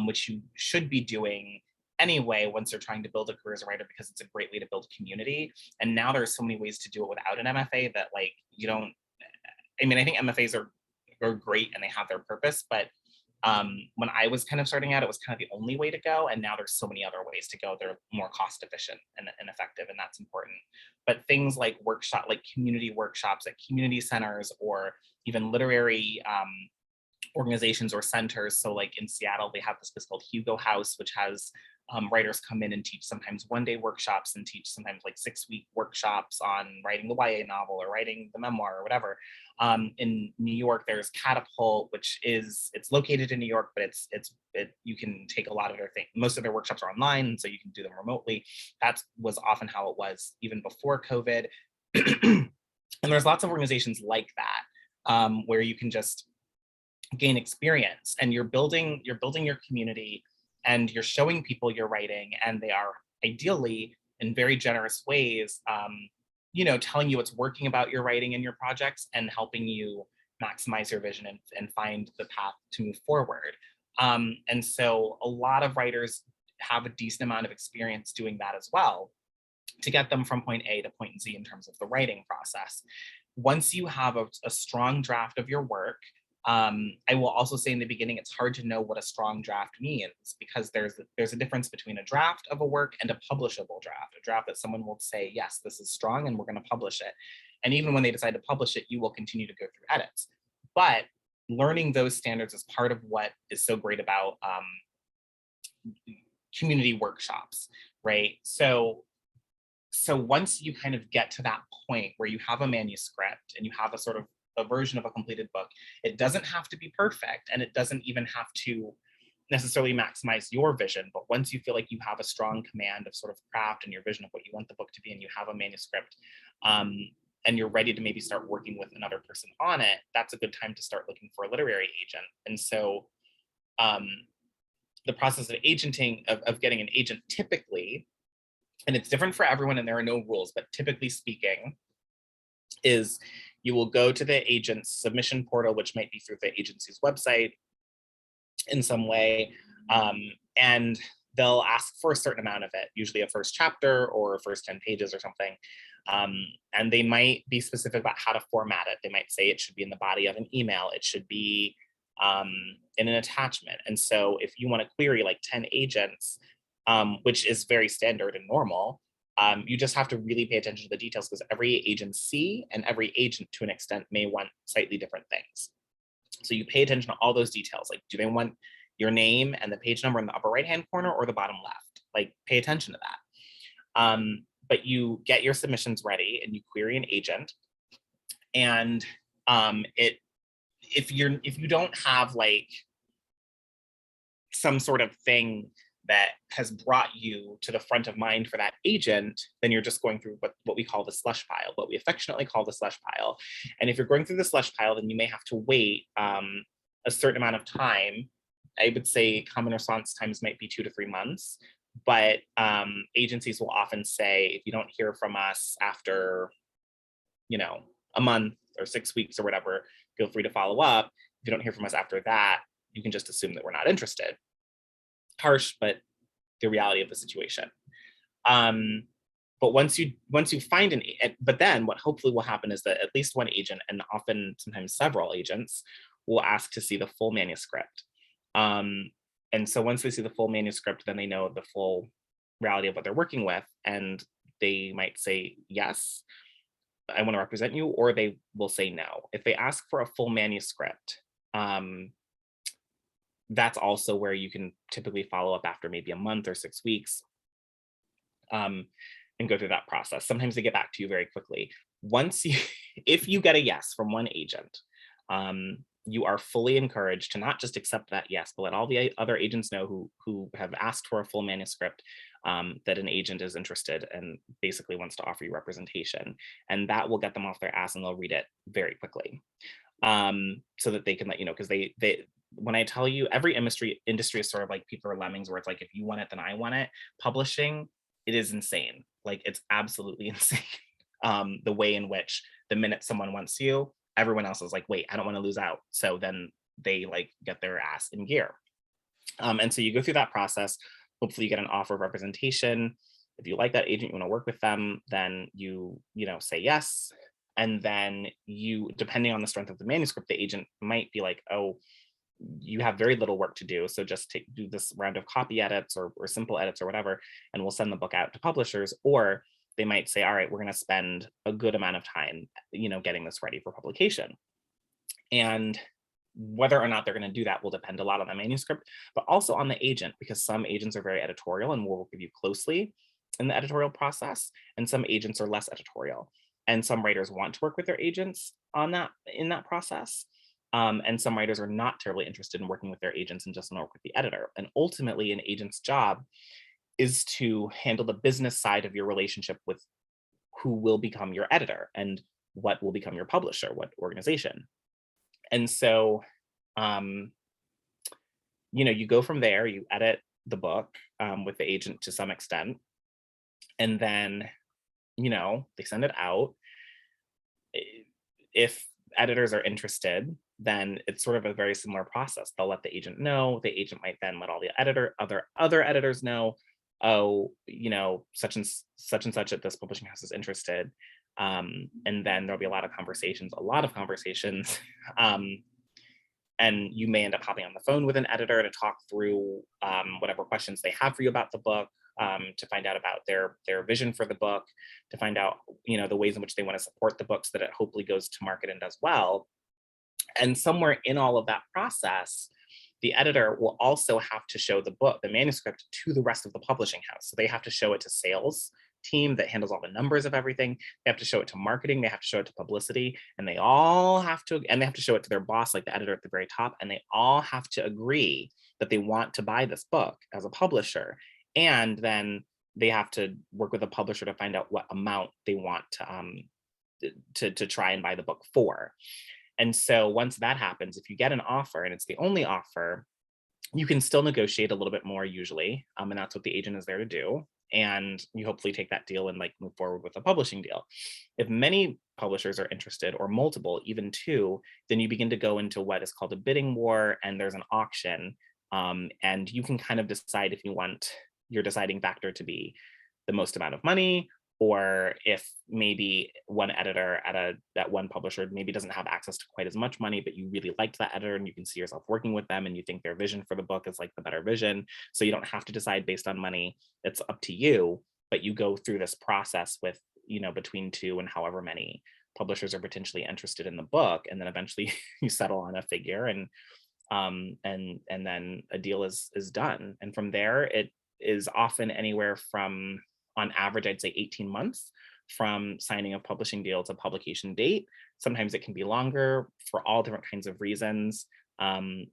which you should be doing anyway once you're trying to build a career as a writer, because it's a great way to build community. And now there's so many ways to do it without an MFA that like you don't, I mean, I think MFAs are great and they have their purpose, but when I was kind of starting out, it was kind of the only way to go. And now there's so many other ways to go. They're more cost efficient and effective, and that's important. But things like community workshops at community centers, or even literary organizations or centers. So like in Seattle, they have this place called Hugo House, which has writers come in and teach sometimes one-day workshops and teach sometimes like 6-week workshops on writing the YA novel or writing the memoir or whatever. In New York, there's Catapult, which it's located in New York, but you can take a lot of their things. Most of their workshops are online, so you can do them remotely. That was often how it was even before COVID. And there's lots of organizations like that where you can just gain experience, and you're building your community, and you're showing people you're writing, and they are ideally in very generous ways telling you what's working about your writing and your projects, and helping you maximize your vision and find the path to move forward. And so a lot of writers have a decent amount of experience doing that as well, to get them from point A to point Z in terms of the writing process. Once you have a strong draft of your work, I will also say in the beginning, it's hard to know what a strong draft means, because there's a difference between a draft of a work and a publishable draft, a draft that someone will say, yes, this is strong and we're going to publish it. And even when they decide to publish it, you will continue to go through edits. But learning those standards is part of what is so great about community workshops, right? So so once you kind of get to that point where you have a manuscript and you have a sort of a version of a completed book, it doesn't have to be perfect, and it doesn't even have to necessarily maximize your vision. But once you feel like you have a strong command of sort of craft and your vision of what you want the book to be, and you have a manuscript, and you're ready to maybe start working with another person on it, that's a good time to start looking for a literary agent. And so the process of agenting, of getting an agent, typically, and it's different for everyone and there are no rules, but typically speaking, is you will go to the agent's submission portal, which might be through the agency's website in some way, and they'll ask for a certain amount of it, usually a first chapter or a first 10 pages or something. And they might be specific about how to format it. They might say it should be in the body of an email, it should be in an attachment. And so if you want to query like 10 agents, which is very standard and normal, you just have to really pay attention to the details, because every agency and every agent to an extent may want slightly different things. So you pay attention to all those details. Like, do they want your name and the page number in the upper right-hand corner or the bottom left? Like, pay attention to that. But you get your submissions ready and you query an agent. And if you don't have like some sort of thing that has brought you to the front of mind for that agent, then you're just going through what we call the slush pile, what we affectionately call the slush pile. And if you're going through the slush pile, then you may have to wait a certain amount of time. I would say common response times might be 2 to 3 months, but agencies will often say, if you don't hear from us after, a month or 6 weeks or whatever, feel free to follow up. If you don't hear from us after that, you can just assume that we're not interested. Harsh, but the reality of the situation. But once you find but then what hopefully will happen is that at least one agent, and often sometimes several agents, will ask to see the full manuscript. And so once they see the full manuscript, then they know the full reality of what they're working with, and they might say, yes, I want to represent you, or they will say no. If they ask for a full manuscript, that's also where you can typically follow up after maybe a month or 6 weeks, and go through that process. Sometimes they get back to you very quickly. If you get a yes from one agent, you are fully encouraged to not just accept that yes, but let all the other agents know who have asked for a full manuscript, that an agent is interested and basically wants to offer you representation. And that will get them off their ass and they'll read it very quickly, so that they can let you know, because they when I tell you, every industry is sort of like People Are Lemmings, where it's like, if you want it, then I want it. Publishing, it is insane. Like, it's absolutely insane. The way in which the minute someone wants you, everyone else is like, wait, I don't want to lose out. So then they like get their ass in gear. And so you go through that process. Hopefully you get an offer of representation. If you like that agent, you want to work with them, then you say yes. And then depending on the strength of the manuscript, the agent might be like, oh, you have very little work to do, so just do this round of copy edits or simple edits or whatever, and we'll send the book out to publishers. Or they might say, all right, we're going to spend a good amount of time getting this ready for publication. And whether or not they're going to do that will depend a lot on the manuscript, but also on the agent, because some agents are very editorial and will work with you closely in the editorial process, and some agents are less editorial, and some writers want to work with their agents in that process. And some writers are not terribly interested in working with their agents and just want to work with the editor. And ultimately, an agent's job is to handle the business side of your relationship with who will become your editor and what will become your publisher, what organization. And so, you go from there, you edit the book with the agent to some extent, and then, they send it out. If editors are interested, then it's sort of a very similar process. They'll let the agent know. The agent might then let all the other editors know, oh, such and such at this publishing house is interested. And then there'll be a lot of conversations. And you may end up hopping on the phone with an editor to talk through whatever questions they have for you about the book, to find out about their vision for the book, to find out, the ways in which they want to support the book so that it hopefully goes to market and does well. And somewhere in all of that process, the editor will also have to show the manuscript to the rest of the publishing house. So they have to show it to sales team that handles all the numbers of everything. They have to show it to marketing, they have to show it to publicity, and they all have to, and they have to show it to their boss, like the editor at the very top, and they all have to agree that they want to buy this book as a publisher. And then they have to work with a publisher to find out what amount they want to try and buy the book for. And so once that happens, if you get an offer and it's the only offer, you can still negotiate a little bit more usually. And that's what the agent is there to do. And you hopefully take that deal and like move forward with a publishing deal. If many publishers are interested, or multiple, even two, then you begin to go into what is called a bidding war, and there's an auction. And you can kind of decide if you want your deciding factor to be the most amount of money, or if maybe one editor at one publisher maybe doesn't have access to quite as much money, but you really liked that editor and you can see yourself working with them and you think their vision for the book is like the better vision. So you don't have to decide based on money. It's up to you, but you go through this process with, you know, between two and however many publishers are potentially interested in the book. And then eventually you settle on a figure, and then a deal is done. And from there, it is often anywhere from, on average, I'd say 18 months from signing a publishing deal to publication date. Sometimes it can be longer for all different kinds of reasons,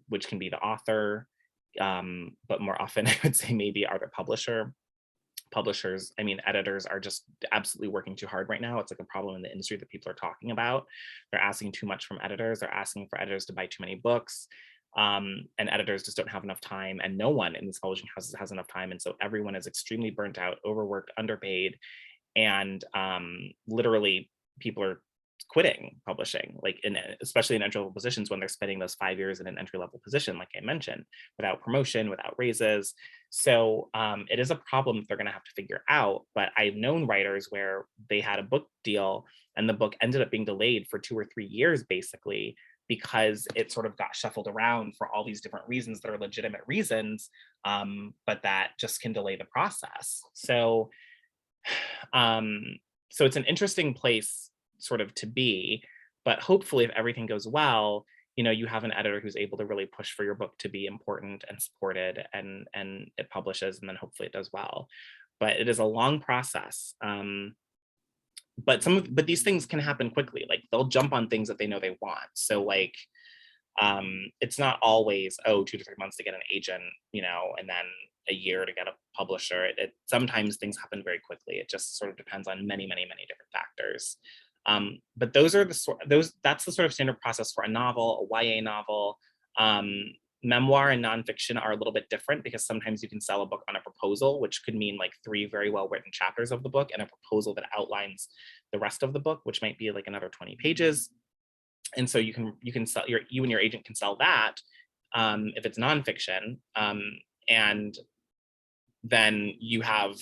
which can be the author, but more often I would say maybe are the publisher. Publishers, I mean, editors are just absolutely working too hard right now. It's like a problem in the industry that people are talking about. They're asking too much from editors. They're asking for editors to buy too many books. And editors just don't have enough time, and no one in these publishing houses has enough time. And so everyone is extremely burnt out, overworked, underpaid, and literally people are quitting publishing, like especially in entry-level positions, when they're spending those 5 years in an entry-level position, like I mentioned, without promotion, without raises. So it is a problem that they're going to have to figure out. But I've known writers where they had a book deal and the book ended up being delayed for 2 or 3 years, basically, because it sort of got shuffled around for all these different reasons that are legitimate reasons, but that just can delay the process. So, so it's an interesting place sort of to be, but hopefully if everything goes well, you know, you have an editor who's able to really push for your book to be important and supported, and it publishes, and then hopefully it does well. But it is a long process. But these things can happen quickly. Like they'll jump on things that they know they want. So like, it's not always, 2 to 3 months to get an agent, you know, and then a year to get a publisher. Sometimes things happen very quickly. It just sort of depends on many, many, many different factors. But that's the sort of standard process for a novel, a YA novel. Memoir and nonfiction are a little bit different because sometimes you can sell a book on a proposal, which could mean like 3 very well written chapters of the book and a proposal that outlines the rest of the book, which might be like another 20 pages. And so you can sell, you and your agent can sell that if it's nonfiction, and then you have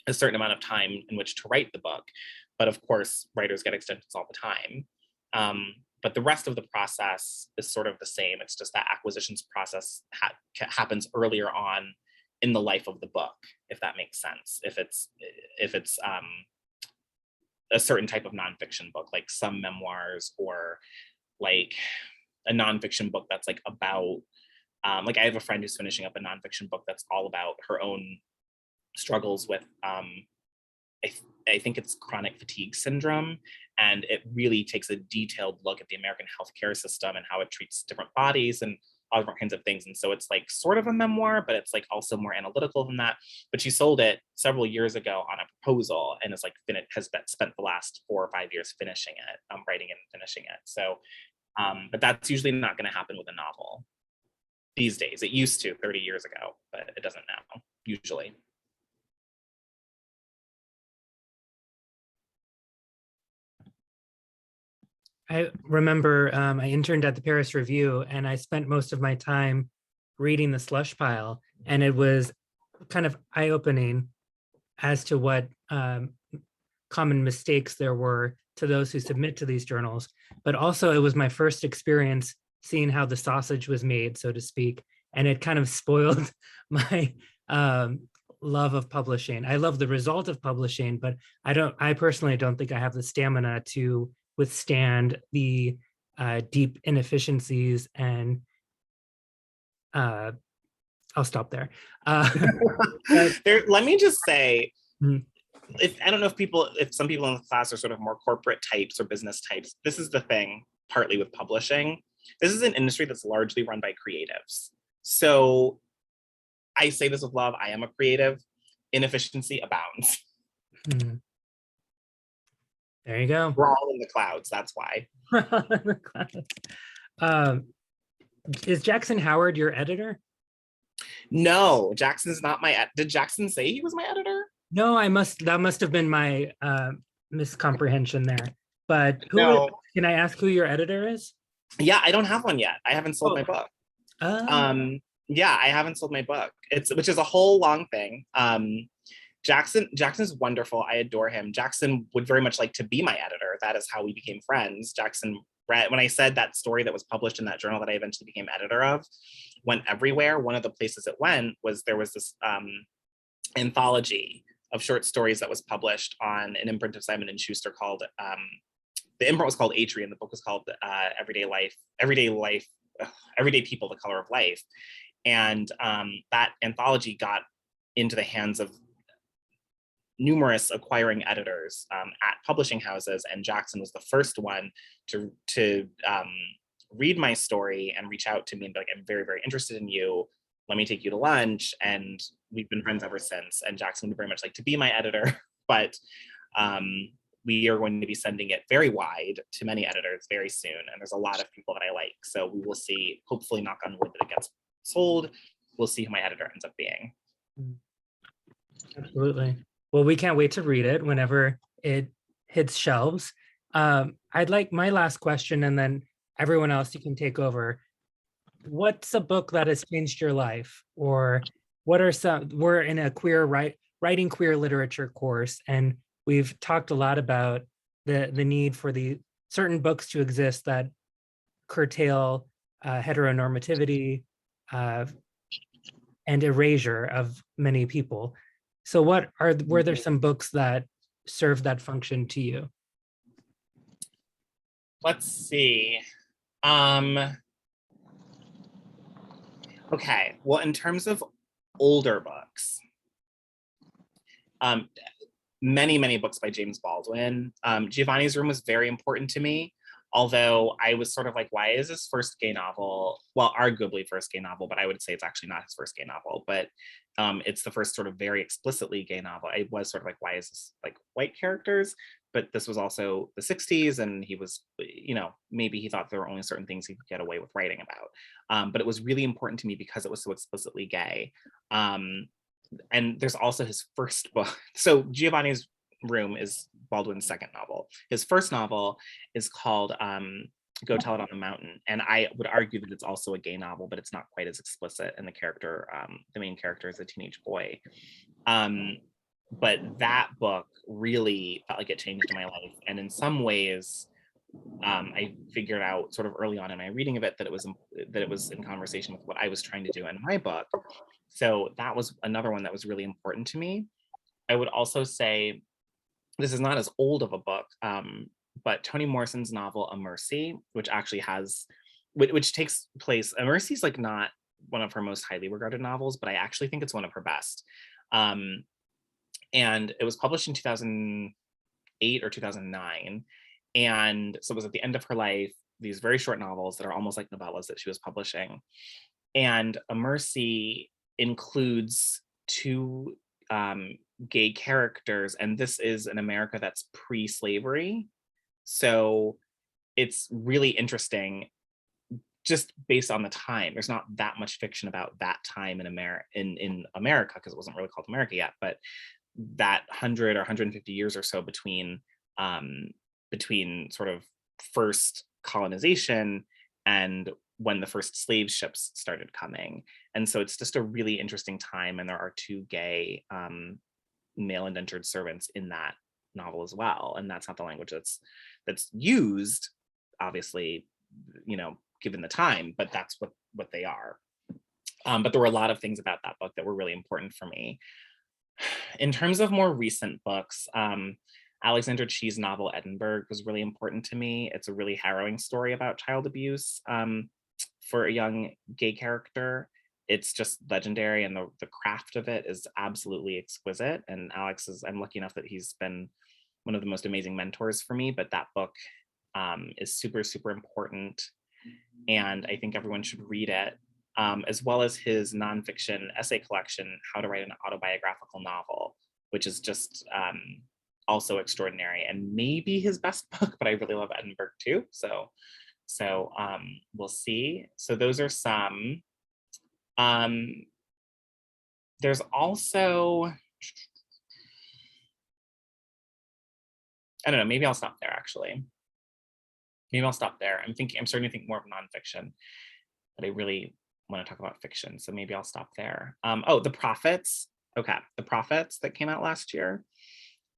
a certain amount of time in which to write the book. But of course, writers get extensions all the time. But the rest of the process is sort of the same. It's just that acquisitions process happens earlier on in the life of the book, if that makes sense. If it's a certain type of nonfiction book, like some memoirs, or like a nonfiction book that's like about, like I have a friend who's finishing up a nonfiction book that's all about her own struggles with, I think it's chronic fatigue syndrome. And it really takes a detailed look at the American healthcare system and how it treats different bodies and all different kinds of things. And so it's like sort of a memoir, but it's like also more analytical than that. But she sold it several years ago on a proposal, and is like has spent the last 4 or 5 years finishing it, writing and finishing it. So, but that's usually not going to happen with a novel these days. It used to 30 years ago, but it doesn't now, usually. I remember I interned at the Paris Review, and I spent most of my time reading the slush pile, and it was kind of eye-opening as to what common mistakes there were to those who submit to these journals. But also it was my first experience seeing how the sausage was made, so to speak, and it kind of spoiled my love of publishing. I love the result of publishing, but I personally don't think I have the stamina to withstand the deep inefficiencies, and I'll stop there. Let me just say, I don't know if some people in the class are sort of more corporate types or business types. This is the thing, partly with publishing. This is an industry that's largely run by creatives. So I say this with love, I am a creative. Inefficiency abounds. Hmm. There you go. We're all in the clouds, that's why. um, is Jackson Howard your editor? No, Jackson's not did Jackson say he was my editor? No, that must have been my miscomprehension there. But No. can I ask who your editor is? Yeah, I don't have one yet. I haven't sold Oh. my book. Oh. Yeah, I haven't sold my book. Which is a whole long thing. Jackson's wonderful. I adore him. Jackson would very much like to be my editor. That is how we became friends. Jackson read, when I said that story that was published in that journal that I eventually became editor of, went everywhere. One of the places it went was there was this anthology of short stories that was published on an imprint of Simon and Schuster called, the imprint was called Atrium. The book was called Everyday People, The Color of Life. And that anthology got into the hands of numerous acquiring editors at publishing houses, and Jackson was the first one to read my story and reach out to me and be like, I'm very, very interested in you. Let me take you to lunch. And we've been friends ever since. And Jackson would very much like to be my editor, but we are going to be sending it very wide to many editors very soon. And there's a lot of people that I like. So we will see, hopefully knock on wood, that it gets sold. We'll see who my editor ends up being. Absolutely. Well, we can't wait to read it whenever it hits shelves. I'd like my last question, and then everyone else, you can take over. What's a book that has changed your life? Or what are we're in a writing queer literature course, and we've talked a lot about the need for the certain books to exist that curtail heteronormativity and erasure of many people. So were there some books that served that function to you? Let's see. Okay, well, in terms of older books, many books by James Baldwin. Giovanni's Room was very important to me, although I was sort of like, why is his first gay novel, well, arguably first gay novel, but I would say it's actually not his first gay novel, but it's the first sort of very explicitly gay novel. I was sort of like, why is this like white characters? But this was also the 60s, and he was, maybe he thought there were only certain things he could get away with writing about. But it was really important to me because it was so explicitly gay. And there's also his first book. So Giovanni's Room is Baldwin's second novel. His first novel is called Go Tell It on the Mountain. And I would argue that it's also a gay novel, but it's not quite as explicit. And the main character is a teenage boy. But that book really felt like it changed my life. And in some ways, I figured out sort of early on in my reading of it that it was in conversation with what I was trying to do in my book. So that was another one that was really important to me. I would also say, this is not as old of a book, but Toni Morrison's novel, A Mercy, which actually which takes place, A Mercy is like not one of her most highly regarded novels, but I actually think it's one of her best. And it was published in 2008 or 2009. And so it was at the end of her life, these very short novels that are almost like novellas that she was publishing. And A Mercy includes two gay characters, and this is in America that's pre-slavery. So it's really interesting just based on the time. There's not that much fiction about that time in America, because it wasn't really called America yet, but that 100 or 150 years or so between sort of first colonization and when the first slave ships started coming. And so it's just a really interesting time. And there are two gay male indentured servants in that novel as well. And that's not the language that's used, obviously, given the time, but that's what they are. But there were a lot of things about that book that were really important for me. In terms of more recent books, Alexandra Chee's novel Edinburgh was really important to me. It's a really harrowing story about child abuse for a young gay character. it's just legendary, and the craft of it is absolutely exquisite. And Alex I'm lucky enough that he's been one of the most amazing mentors for me, but that book is super, super important. And I think everyone should read it, as well as his nonfiction essay collection, How to Write an Autobiographical Novel, which is just also extraordinary, and maybe his best book, but I really love Edinburgh too. So we'll see. So those are some. There's also, I don't know, maybe I'll stop there actually. Maybe I'll stop there. I'm starting to think more of nonfiction, but I really want to talk about fiction. So maybe I'll stop there. Oh, The Prophets. Okay, The Prophets that came out last year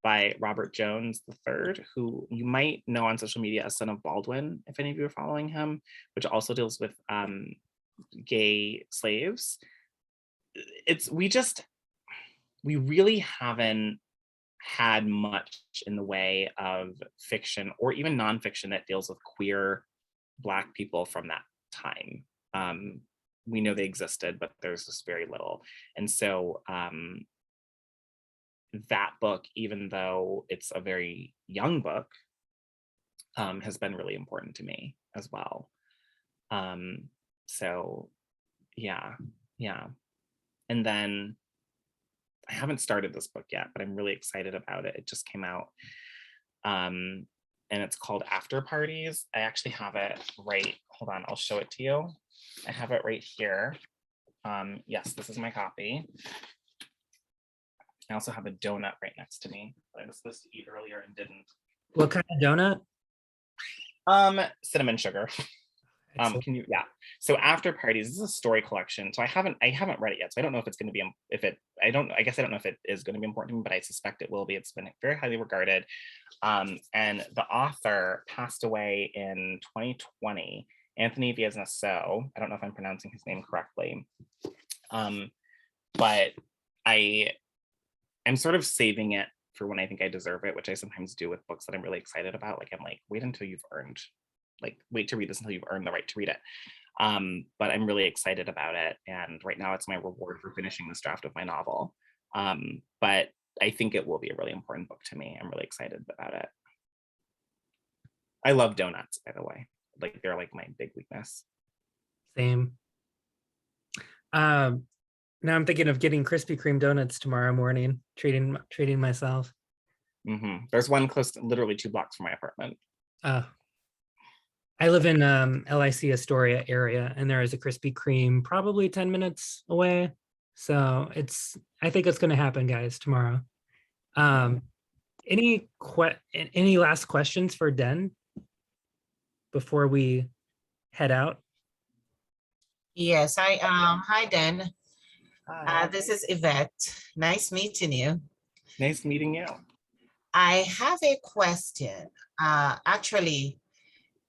by Robert Jones III, who you might know on social media as Son of Baldwin, if any of you are following him, which also deals with gay slaves. We really haven't had much in the way of fiction or even nonfiction that deals with queer Black people from that time. We know they existed, but there's just very little. And so that book, even though it's a very young book, has been really important to me as well. So yeah. And then I haven't started this book yet, but I'm really excited about it. It just came out. And it's called After Parties. I actually have it right. Hold on, I'll show it to you. I have it right here. Yes, this is my copy. I also have a donut right next to me that I was supposed to eat earlier and didn't. What kind of donut? Cinnamon sugar. Excellent. Can you, yeah. So After Parties, this is a story collection. So I haven't read it yet. So I don't know if it's going to be, I don't know if it is going to be important to me, but I suspect it will be. It's been very highly regarded. And the author passed away in 2020, Anthony Viesnasso. I don't know if I'm pronouncing his name correctly. But I'm sort of saving it for when I think I deserve it, which I sometimes do with books that I'm really excited about. Like, I'm like, wait until you've earned, wait to read this until you've earned the right to read it. But I'm really excited about it. And right now it's my reward for finishing this draft of my novel. But I think it will be a really important book to me. I'm really excited about it. I love donuts, by the way. Like, they're like my big weakness. Same. Now I'm thinking of getting Krispy Kreme donuts tomorrow morning, treating myself. There's one close to, literally 2 blocks from my apartment. I live in LIC Astoria area, and there is a Krispy Kreme probably 10 minutes away. So I think it's going to happen, guys, tomorrow. Any last questions for Den before we head out? Yes, hi, Den. Hi. This is Yvette. Nice meeting you. Nice meeting you. I have a question. Actually,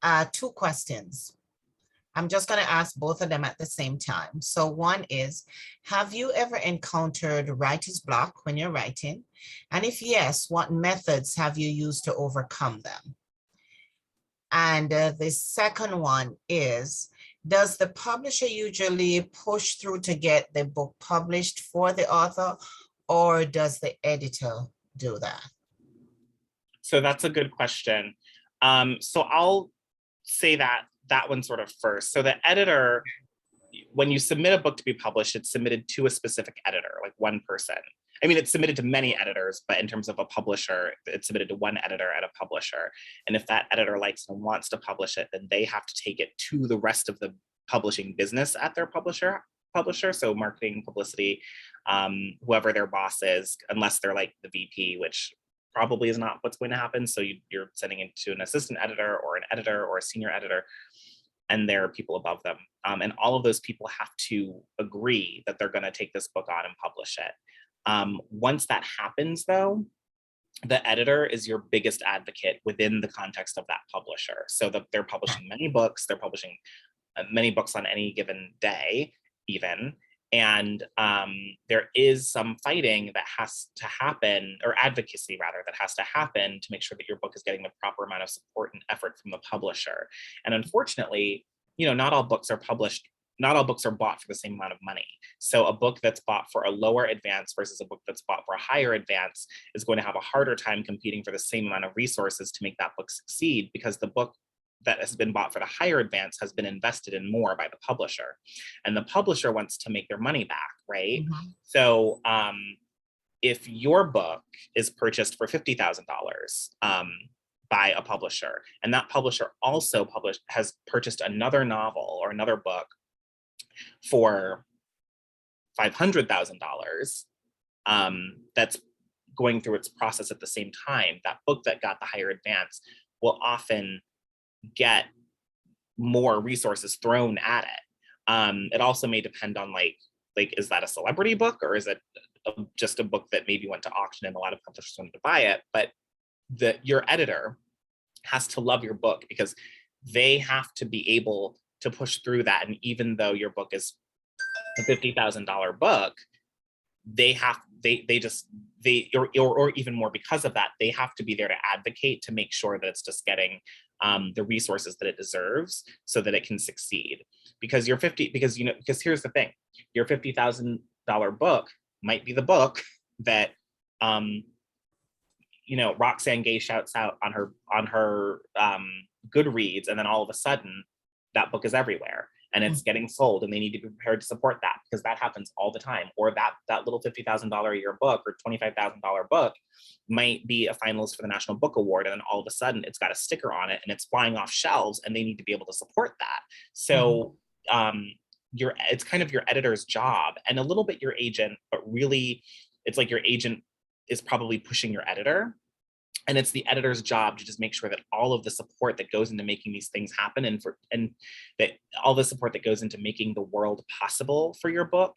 2 questions. I'm just going to ask both of them at the same time. So one is, have you ever encountered writer's block when you're writing? And if yes, what methods have you used to overcome them? And the second one is, does the publisher usually push through to get the book published for the author, or does the editor do that? So that's a good question. So I'll say that one sort of first. So the editor, when you submit a book to be published, it's submitted to a specific editor, like one person. I mean, it's submitted to many editors, but in terms of a publisher, it's submitted to one editor at a publisher. And if that editor likes and wants to publish it, then they have to take it to the rest of the publishing business at their publisher. So marketing, publicity, whoever their boss is, unless they're like the VP, which probably is not what's going to happen. So you're sending it to an assistant editor or an editor or a senior editor, and there are people above them. And all of those people have to agree that they're going to take this book on and publish it. Once that happens, though, the editor is your biggest advocate within the context of that publisher. So that they're publishing many books, they're publishing many books on any given day, even. And there is some fighting that has to happen, or advocacy rather, that has to happen to make sure that your book is getting the proper amount of support and effort from the publisher. And unfortunately, not all books are published not all books are bought for the same amount of money. So a book that's bought for a lower advance versus a book that's bought for a higher advance is going to have a harder time competing for the same amount of resources to make that book succeed, because the book that has been bought for the higher advance has been invested in more by the publisher, and the publisher wants to make their money back, right? Mhm. So if your book is purchased for $50,000 by a publisher, and that publisher also has purchased another novel or another book for $500,000, that's going through its process at the same time, that book that got the higher advance will often get more resources thrown at it. It also may depend on like, is that a celebrity book, or is it just a book that maybe went to auction and a lot of publishers wanted to buy it? But your editor has to love your book, because they have to be able to push through that. And even though your book is a $50,000 book, or even more because of that, they have to be there to advocate to make sure that it's just getting the resources that it deserves so that it can succeed. Because because here's the thing, your $50,000 book might be the book that Roxane Gay shouts out on her Goodreads, and then all of a sudden that book is everywhere and it's getting sold, and they need to be prepared to support that, because that happens all the time. Or that little $50,000 a year book or $25,000 book might be a finalist for the National Book Award, and then all of a sudden it's got a sticker on it and it's flying off shelves, and they need to be able to support that. So it's kind of your editor's job, and a little bit your agent, but really it's like your agent is probably pushing your editor. And it's the editor's job to just make sure that all of the support that goes into making these things happen, and that all the support that goes into making the world possible for your book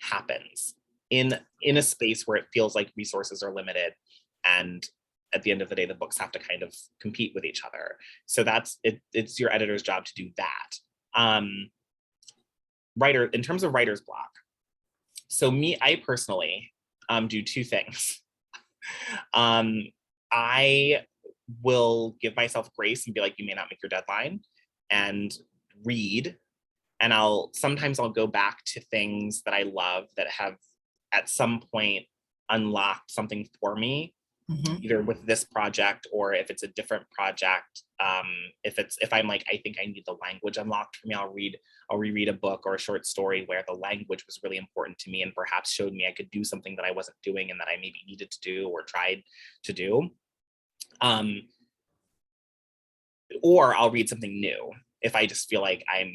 happens in a space where it feels like resources are limited, and at the end of the day, the books have to kind of compete with each other. So that's it. It's your editor's job to do that. In terms of writer's block. So I personally do two things. I will give myself grace and be like, you may not make your deadline, and read. And sometimes I'll go back to things that I love that have at some point unlocked something for me, either with this project, or if it's a different project. If I'm like, I think I need the language unlocked for me, I'll reread a book or a short story where the language was really important to me and perhaps showed me I could do something that I wasn't doing and that I maybe needed to do or tried to do. Or I'll read something new if I just feel like I'm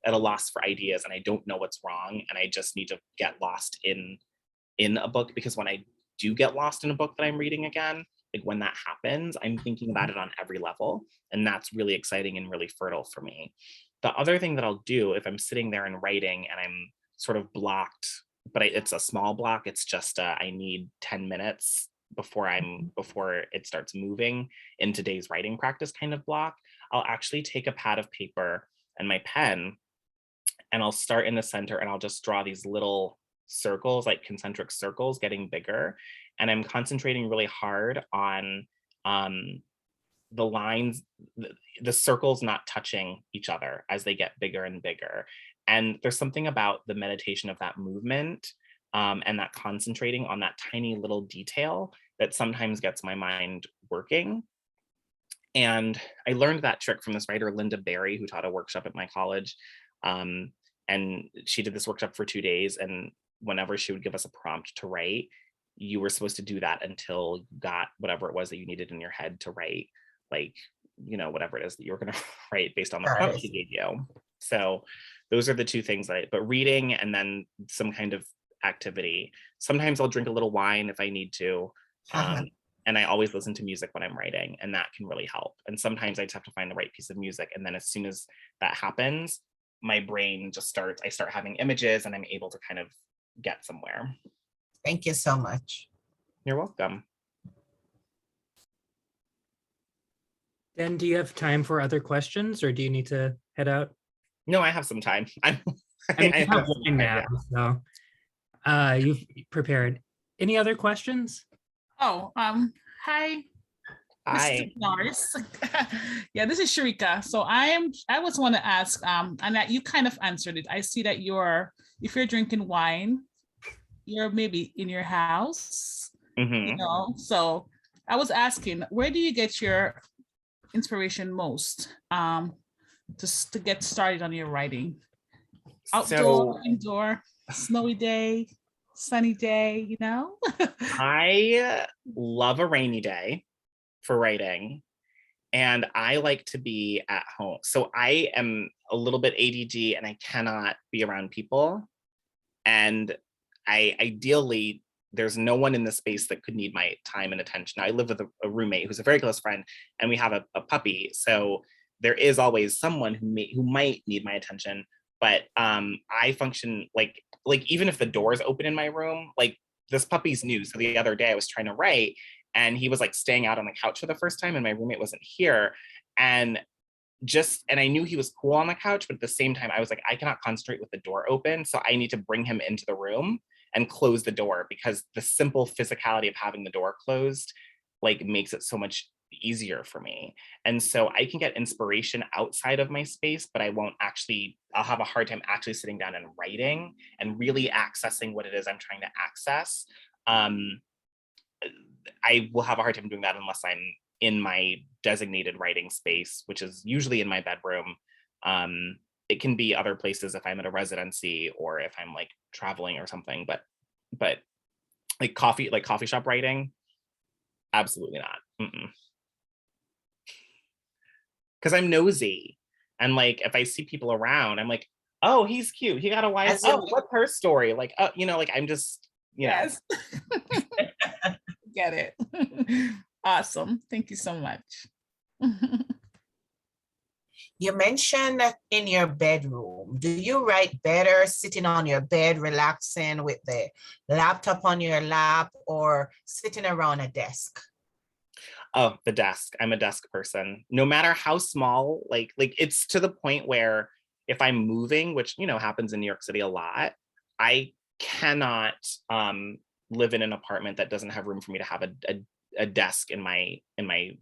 at a loss for ideas and I don't know what's wrong, and I just need to get lost in a book. Because when I do get lost in a book that I'm reading again, like when that happens, I'm thinking about it on every level, and that's really exciting and really fertile for me. The other thing that I'll do if I'm sitting there and writing and I'm sort of blocked, but it's a small block, it's just I need 10 minutes before it starts moving in today's writing practice kind of block, I'll actually take a pad of paper and my pen, and I'll start in the center, and I'll just draw these little circles, like concentric circles getting bigger. And I'm concentrating really hard on the lines, the circles not touching each other as they get bigger and bigger. And there's something about the meditation of that movement and that concentrating on that tiny little detail that sometimes gets my mind working. And I learned that trick from this writer, Linda Berry, who taught a workshop at my college. And she did this workshop for 2 days. And whenever she would give us a prompt to write, you were supposed to do that until you got whatever it was that you needed in your head to write, like, whatever it is that you're going to write based on the prompt she gave you. So those are the two things but reading and then some kind of activity. Sometimes I'll drink a little wine if I need to. And I always listen to music when I'm writing, and that can really help. And sometimes I just have to find the right piece of music. And then as soon as that happens, my brain just I start having images, and I'm able to kind of get somewhere. Thank you so much. You're welcome. Then do you have time for other questions, or do you need to head out? No, I have some time. I have one now, so you've prepared. Any other questions? Oh, hi. Hi. Norris. Yeah, this is Sharika. So I was want to ask, and that you kind of answered it. I see that if you're drinking wine, you're maybe in your house, Mhm. So I was asking, where do you get your inspiration most to get started on your writing? Outdoor, So indoor, snowy day, sunny day, I love a rainy day for writing, and I like to be at home. So I am a little bit ADD and I cannot be around people. And ideally, there's no one in the space that could need my time and attention. I live with a roommate who's a very close friend, and we have a puppy. So there is always someone who might need my attention. But I function like even if the door is open in my room, like this puppy's new. So the other day I was trying to write, and he was like staying out on the couch for the first time, and my roommate wasn't here. And I knew he was cool on the couch, but at the same time, I was like, I cannot concentrate with the door open. So I need to bring him into the room and close the door, because the simple physicality of having the door closed like makes it so much easier for me. And so I can get inspiration outside of my space, but I'll have a hard time actually sitting down and writing and really accessing what it is I'm trying to access. I will have a hard time doing that unless I'm in my designated writing space, which is usually in my bedroom. It can be other places if I'm at a residency or if I'm like traveling or something, but like coffee shop writing, absolutely not. Because I'm nosy, and like if I see people around, I'm like, oh, he's cute, he got a wife. Oh, what's her story? Like, like I'm just, Yes. Get it. Awesome. Thank you so much. You mentioned in your bedroom. Do you write better sitting on your bed, relaxing with the laptop on your lap, or sitting around a desk? Oh, the desk. I'm a desk person. No matter how small, like it's to the point where if I'm moving, which happens in New York City a lot, I cannot live in an apartment that doesn't have room for me to have a desk in my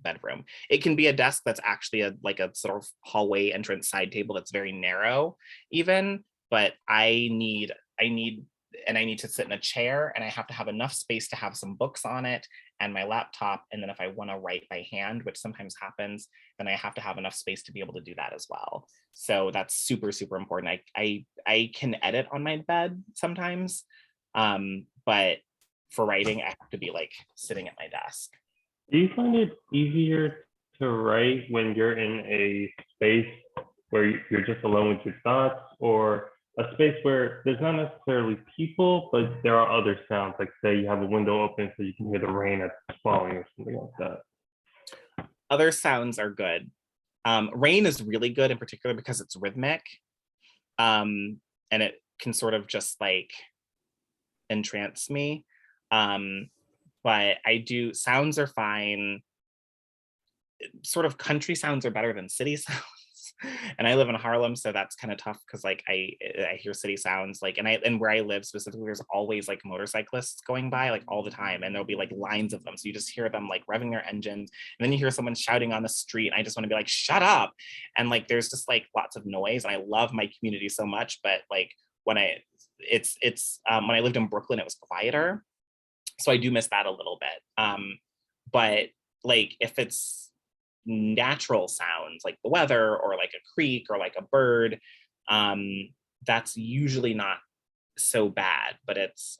bedroom. It can be a desk that's actually a sort of hallway entrance side table that's very narrow even, but I need to sit in a chair, and I have to have enough space to have some books on it and my laptop. And then if I want to write by hand, which sometimes happens, then I have to have enough space to be able to do that as well. So that's super, super important. I can edit on my bed sometimes, but for writing, I have to be like sitting at my desk. Do you find it easier to write when you're in a space where you're just alone with your thoughts, or a space where there's not necessarily people, but there are other sounds, like say you have a window open so you can hear the rain that's falling or something like that? Other sounds are good. Rain is really good in particular because it's rhythmic, and it can sort of just like entrance me. But sounds are fine. Sort of country sounds are better than city sounds. And I live in Harlem, so that's kind of tough because like I hear city sounds, like, and where I live specifically, there's always like motorcyclists going by like all the time, and there'll be like lines of them. So you just hear them like revving their engines, and then you hear someone shouting on the street, and I just want to be like, shut up. And like there's just like lots of noise, and I love my community so much, but like when I lived in Brooklyn, it was quieter. So I do miss that a little bit. But like if it's natural sounds like the weather or like a creek or like a bird, that's usually not so bad, but it's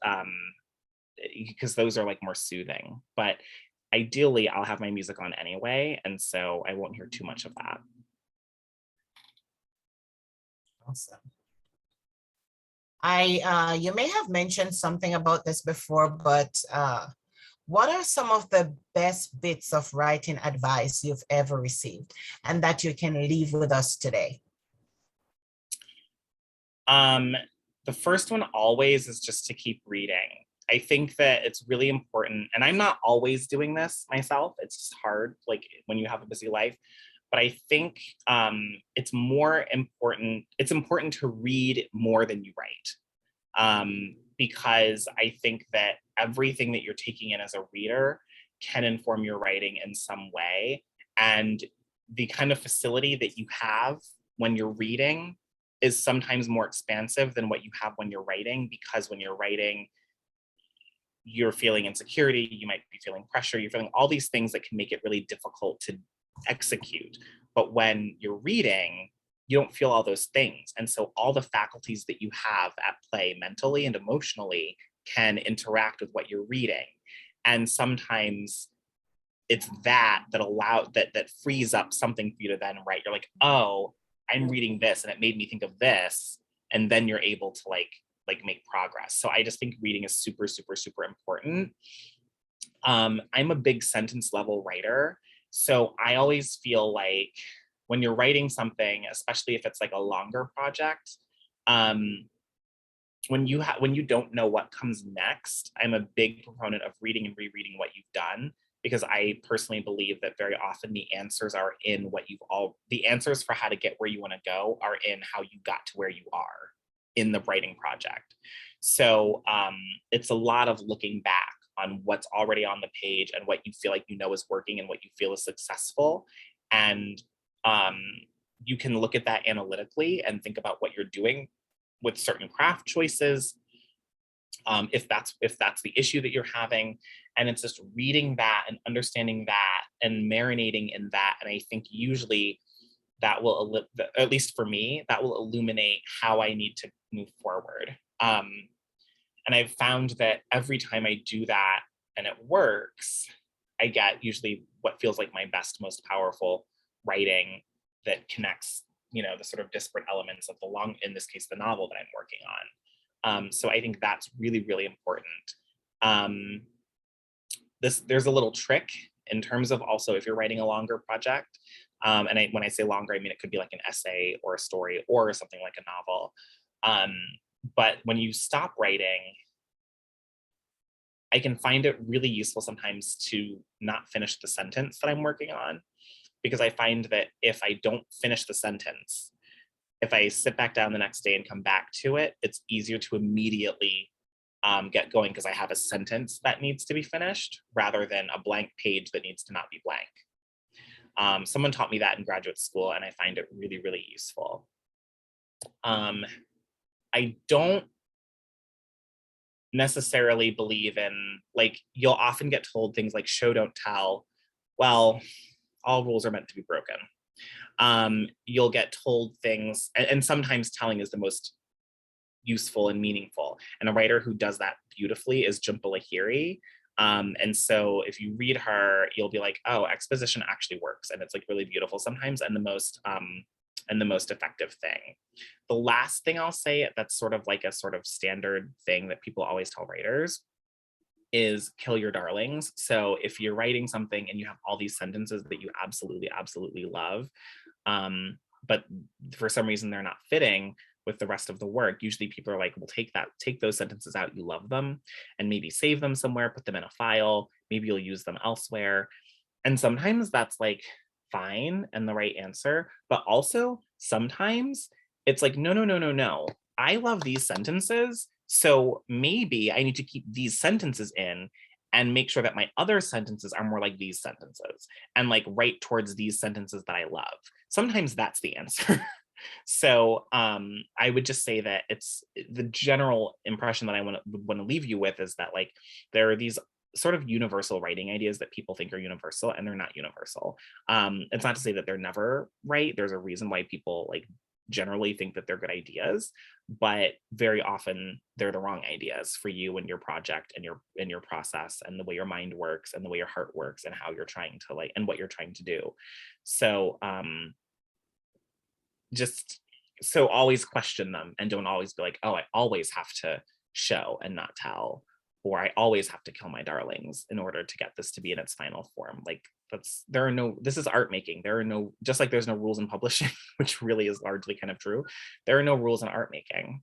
because those are like more soothing. But ideally I'll have my music on anyway, and so I won't hear too much of that. Awesome. You may have mentioned something about this before, but what are some of the best bits of writing advice you've ever received and that you can leave with us today? The first one always is just to keep reading. I think that it's really important, and I'm not always doing this myself. It's just hard, like when you have a busy life. But I think it's important to read more than you write. Because I think that everything that you're taking in as a reader can inform your writing in some way. And the kind of facility that you have when you're reading is sometimes more expansive than what you have when you're writing, because when you're writing, you're feeling insecurity, you might be feeling pressure, you're feeling all these things that can make it really difficult to execute. But when you're reading, you don't feel all those things. And so all the faculties that you have at play mentally and emotionally can interact with what you're reading. And sometimes it's that that frees up something for you to then write. You're like, oh, I'm reading this and it made me think of this. And then you're able to like make progress. So I just think reading is super, super, super important. I'm a big sentence level writer. So I always feel like when you're writing something, especially if it's like a longer project, when you don't know what comes next, I'm a big proponent of reading and rereading what you've done, because I personally believe that very often the answers are in the answers for how to get where you want to go are in how you got to where you are in the writing project. So it's a lot of looking back on what's already on the page and what you feel like you know is working and what you feel is successful. And you can look at that analytically and think about what you're doing with certain craft choices, if that's the issue that you're having. And it's just reading that and understanding that and marinating in that. And I think usually that will, at least for me, that will illuminate how I need to move forward. And I've found that every time I do that and it works, I get usually what feels like my best, most powerful writing that connects, the sort of disparate elements of in this case, the novel that I'm working on. So I think that's really, really important. There's a little trick in terms of also if you're writing a longer project, and when I say longer, I mean it could be like an essay or a story or something like a novel. But when you stop writing, I can find it really useful sometimes to not finish the sentence that I'm working on, because I find that if I don't finish the sentence, if I sit back down the next day and come back to it, it's easier to immediately get going because I have a sentence that needs to be finished rather than a blank page that needs to not be blank. Someone taught me that in graduate school, and I find it really, really useful. I don't necessarily believe in, like, you'll often get told things like show, don't tell. Well, all rules are meant to be broken. You'll get told things, and sometimes telling is the most useful and meaningful. And a writer who does that beautifully is Jhumpa Lahiri. And so if you read her, you'll be like, oh, exposition actually works. And it's like really beautiful sometimes, and the most effective thing. The last thing I'll say that's sort of like a sort of standard thing that people always tell writers is kill your darlings. So if you're writing something and you have all these sentences that you absolutely, absolutely love, but for some reason they're not fitting with the rest of the work, usually people are like, well, take those sentences out, you love them, and maybe save them somewhere, put them in a file, maybe you'll use them elsewhere. And sometimes that's like fine and the right answer, but also sometimes it's like, no, I love these sentences, so maybe I need to keep these sentences in and make sure that my other sentences are more like these sentences and like write towards these sentences that I love. Sometimes that's the answer. So I would just say that it's the general impression that I want to leave you with is that like there are these sort of universal writing ideas that people think are universal, and they're not universal. It's not to say that they're never right. There's a reason why people like generally think that they're good ideas, but very often they're the wrong ideas for you and your project and your process and the way your mind works and the way your heart works and how you're trying to like and what you're trying to do. So so always question them, and don't always be like, oh, I always have to show and not tell, or I always have to kill my darlings in order to get this to be in its final form. Like this is art making. Just like there's no rules in publishing, which really is largely kind of true. There are no rules in art making.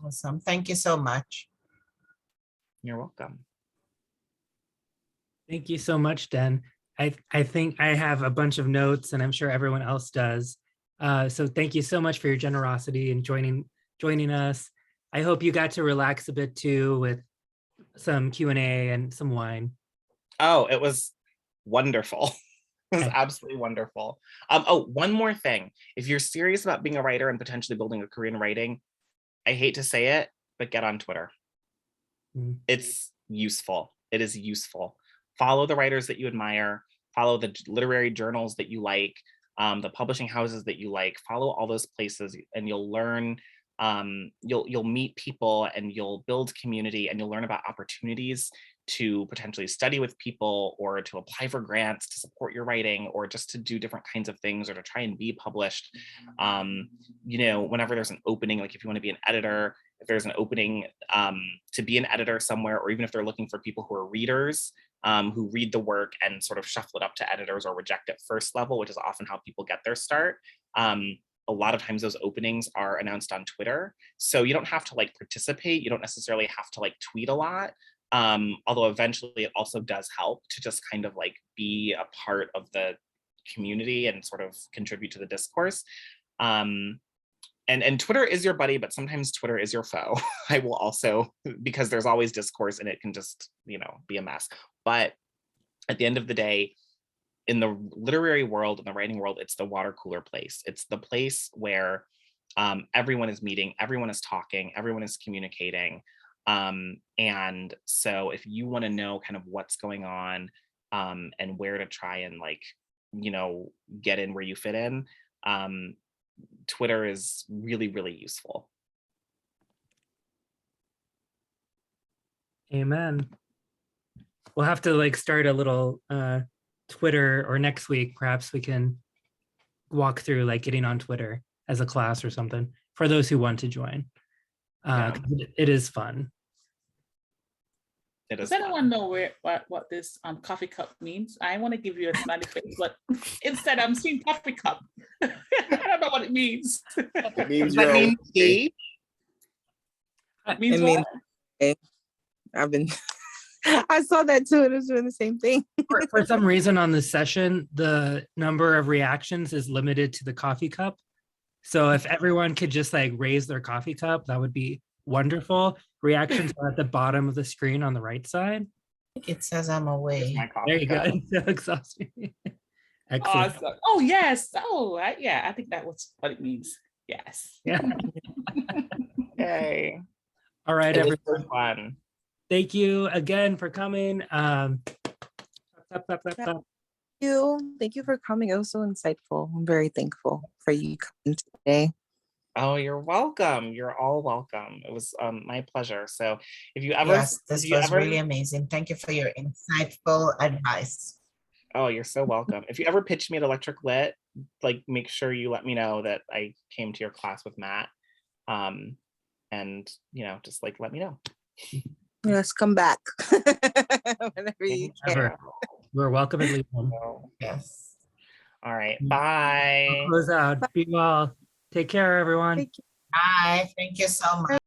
Awesome. Thank you so much. You're welcome. Thank you so much, Den. I think I have a bunch of notes, and I'm sure everyone else does. So thank you so much for your generosity and joining us. I hope you got to relax a bit too with some Q&A and some wine. Oh, it was wonderful. It was Okay. absolutely wonderful. Oh, one more thing. If you're serious about being a writer and potentially building a career in writing, I hate to say it, but get on Twitter. Mm. It's useful. It is useful. Follow the writers that you admire, follow the literary journals that you like, the publishing houses that you like, follow all those places and you'll learn, you'll meet people and you'll build community and you'll learn about opportunities to potentially study with people or to apply for grants to support your writing or just to do different kinds of things or to try and be published. You know, whenever there's an opening, like if you want to be an editor, if there's an opening to be an editor somewhere, or even if they're looking for people who are readers, who read the work and sort of shuffle it up to editors or reject it first level, which is often how people get their start. A lot of times those openings are announced on Twitter. So you don't have to like participate. You don't necessarily have to like tweet a lot. Although eventually it also does help to just kind of like be a part of the community and sort of contribute to the discourse. And Twitter is your buddy, but sometimes Twitter is your foe. I will also, because there's always discourse and it can just, you know, be a mess. But at the end of the day, in the literary world, in the writing world, it's the water cooler place. It's the place where everyone is meeting, everyone is talking, everyone is communicating. And so if you want to know kind of what's going on and where to try and like, you know, get in where you fit in, Twitter is really, really useful. Amen. We'll have to like start a little Twitter, or next week, perhaps we can walk through like getting on Twitter as a class or something for those who want to join. 'Cause it is fun. It is Does anyone fun. know what this coffee cup means? I want to give you a smiley face, but instead I'm seeing coffee cup. I don't know what it means. It means Does that you're mean okay. tea? It means It means- what? I've been, I saw that too. It was doing the same thing. For some reason on this session, the number of reactions is limited to the coffee cup. So if everyone could just like raise their coffee cup, that would be wonderful. Reactions are at the bottom of the screen on the right side. It says I'm Here's away. my coffee There you go. cup. It's so exhausting. Excellent. Awesome. Oh yes. Oh yeah. I think that was what it means. Yes. Yeah. Yay. All right, It was everyone. so fun. Thank you again for coming. Thank you for coming. It was so insightful. I'm very thankful for you coming today. Oh, you're welcome. You're all welcome. It was my pleasure. So if you ever, Yes, if this you was ever, really amazing. Thank you for your insightful advice. oh, you're so welcome. If you ever pitch me at Electric Lit, like make sure you let me know that I came to your class with Matt. And you know, just like let me know. Yes, come back whenever you can. Ever. We're welcome at Lehman. So, Yes. all right, I'll bye. close out. Be well. Take care, everyone. Thank you. Bye. Thank you so much.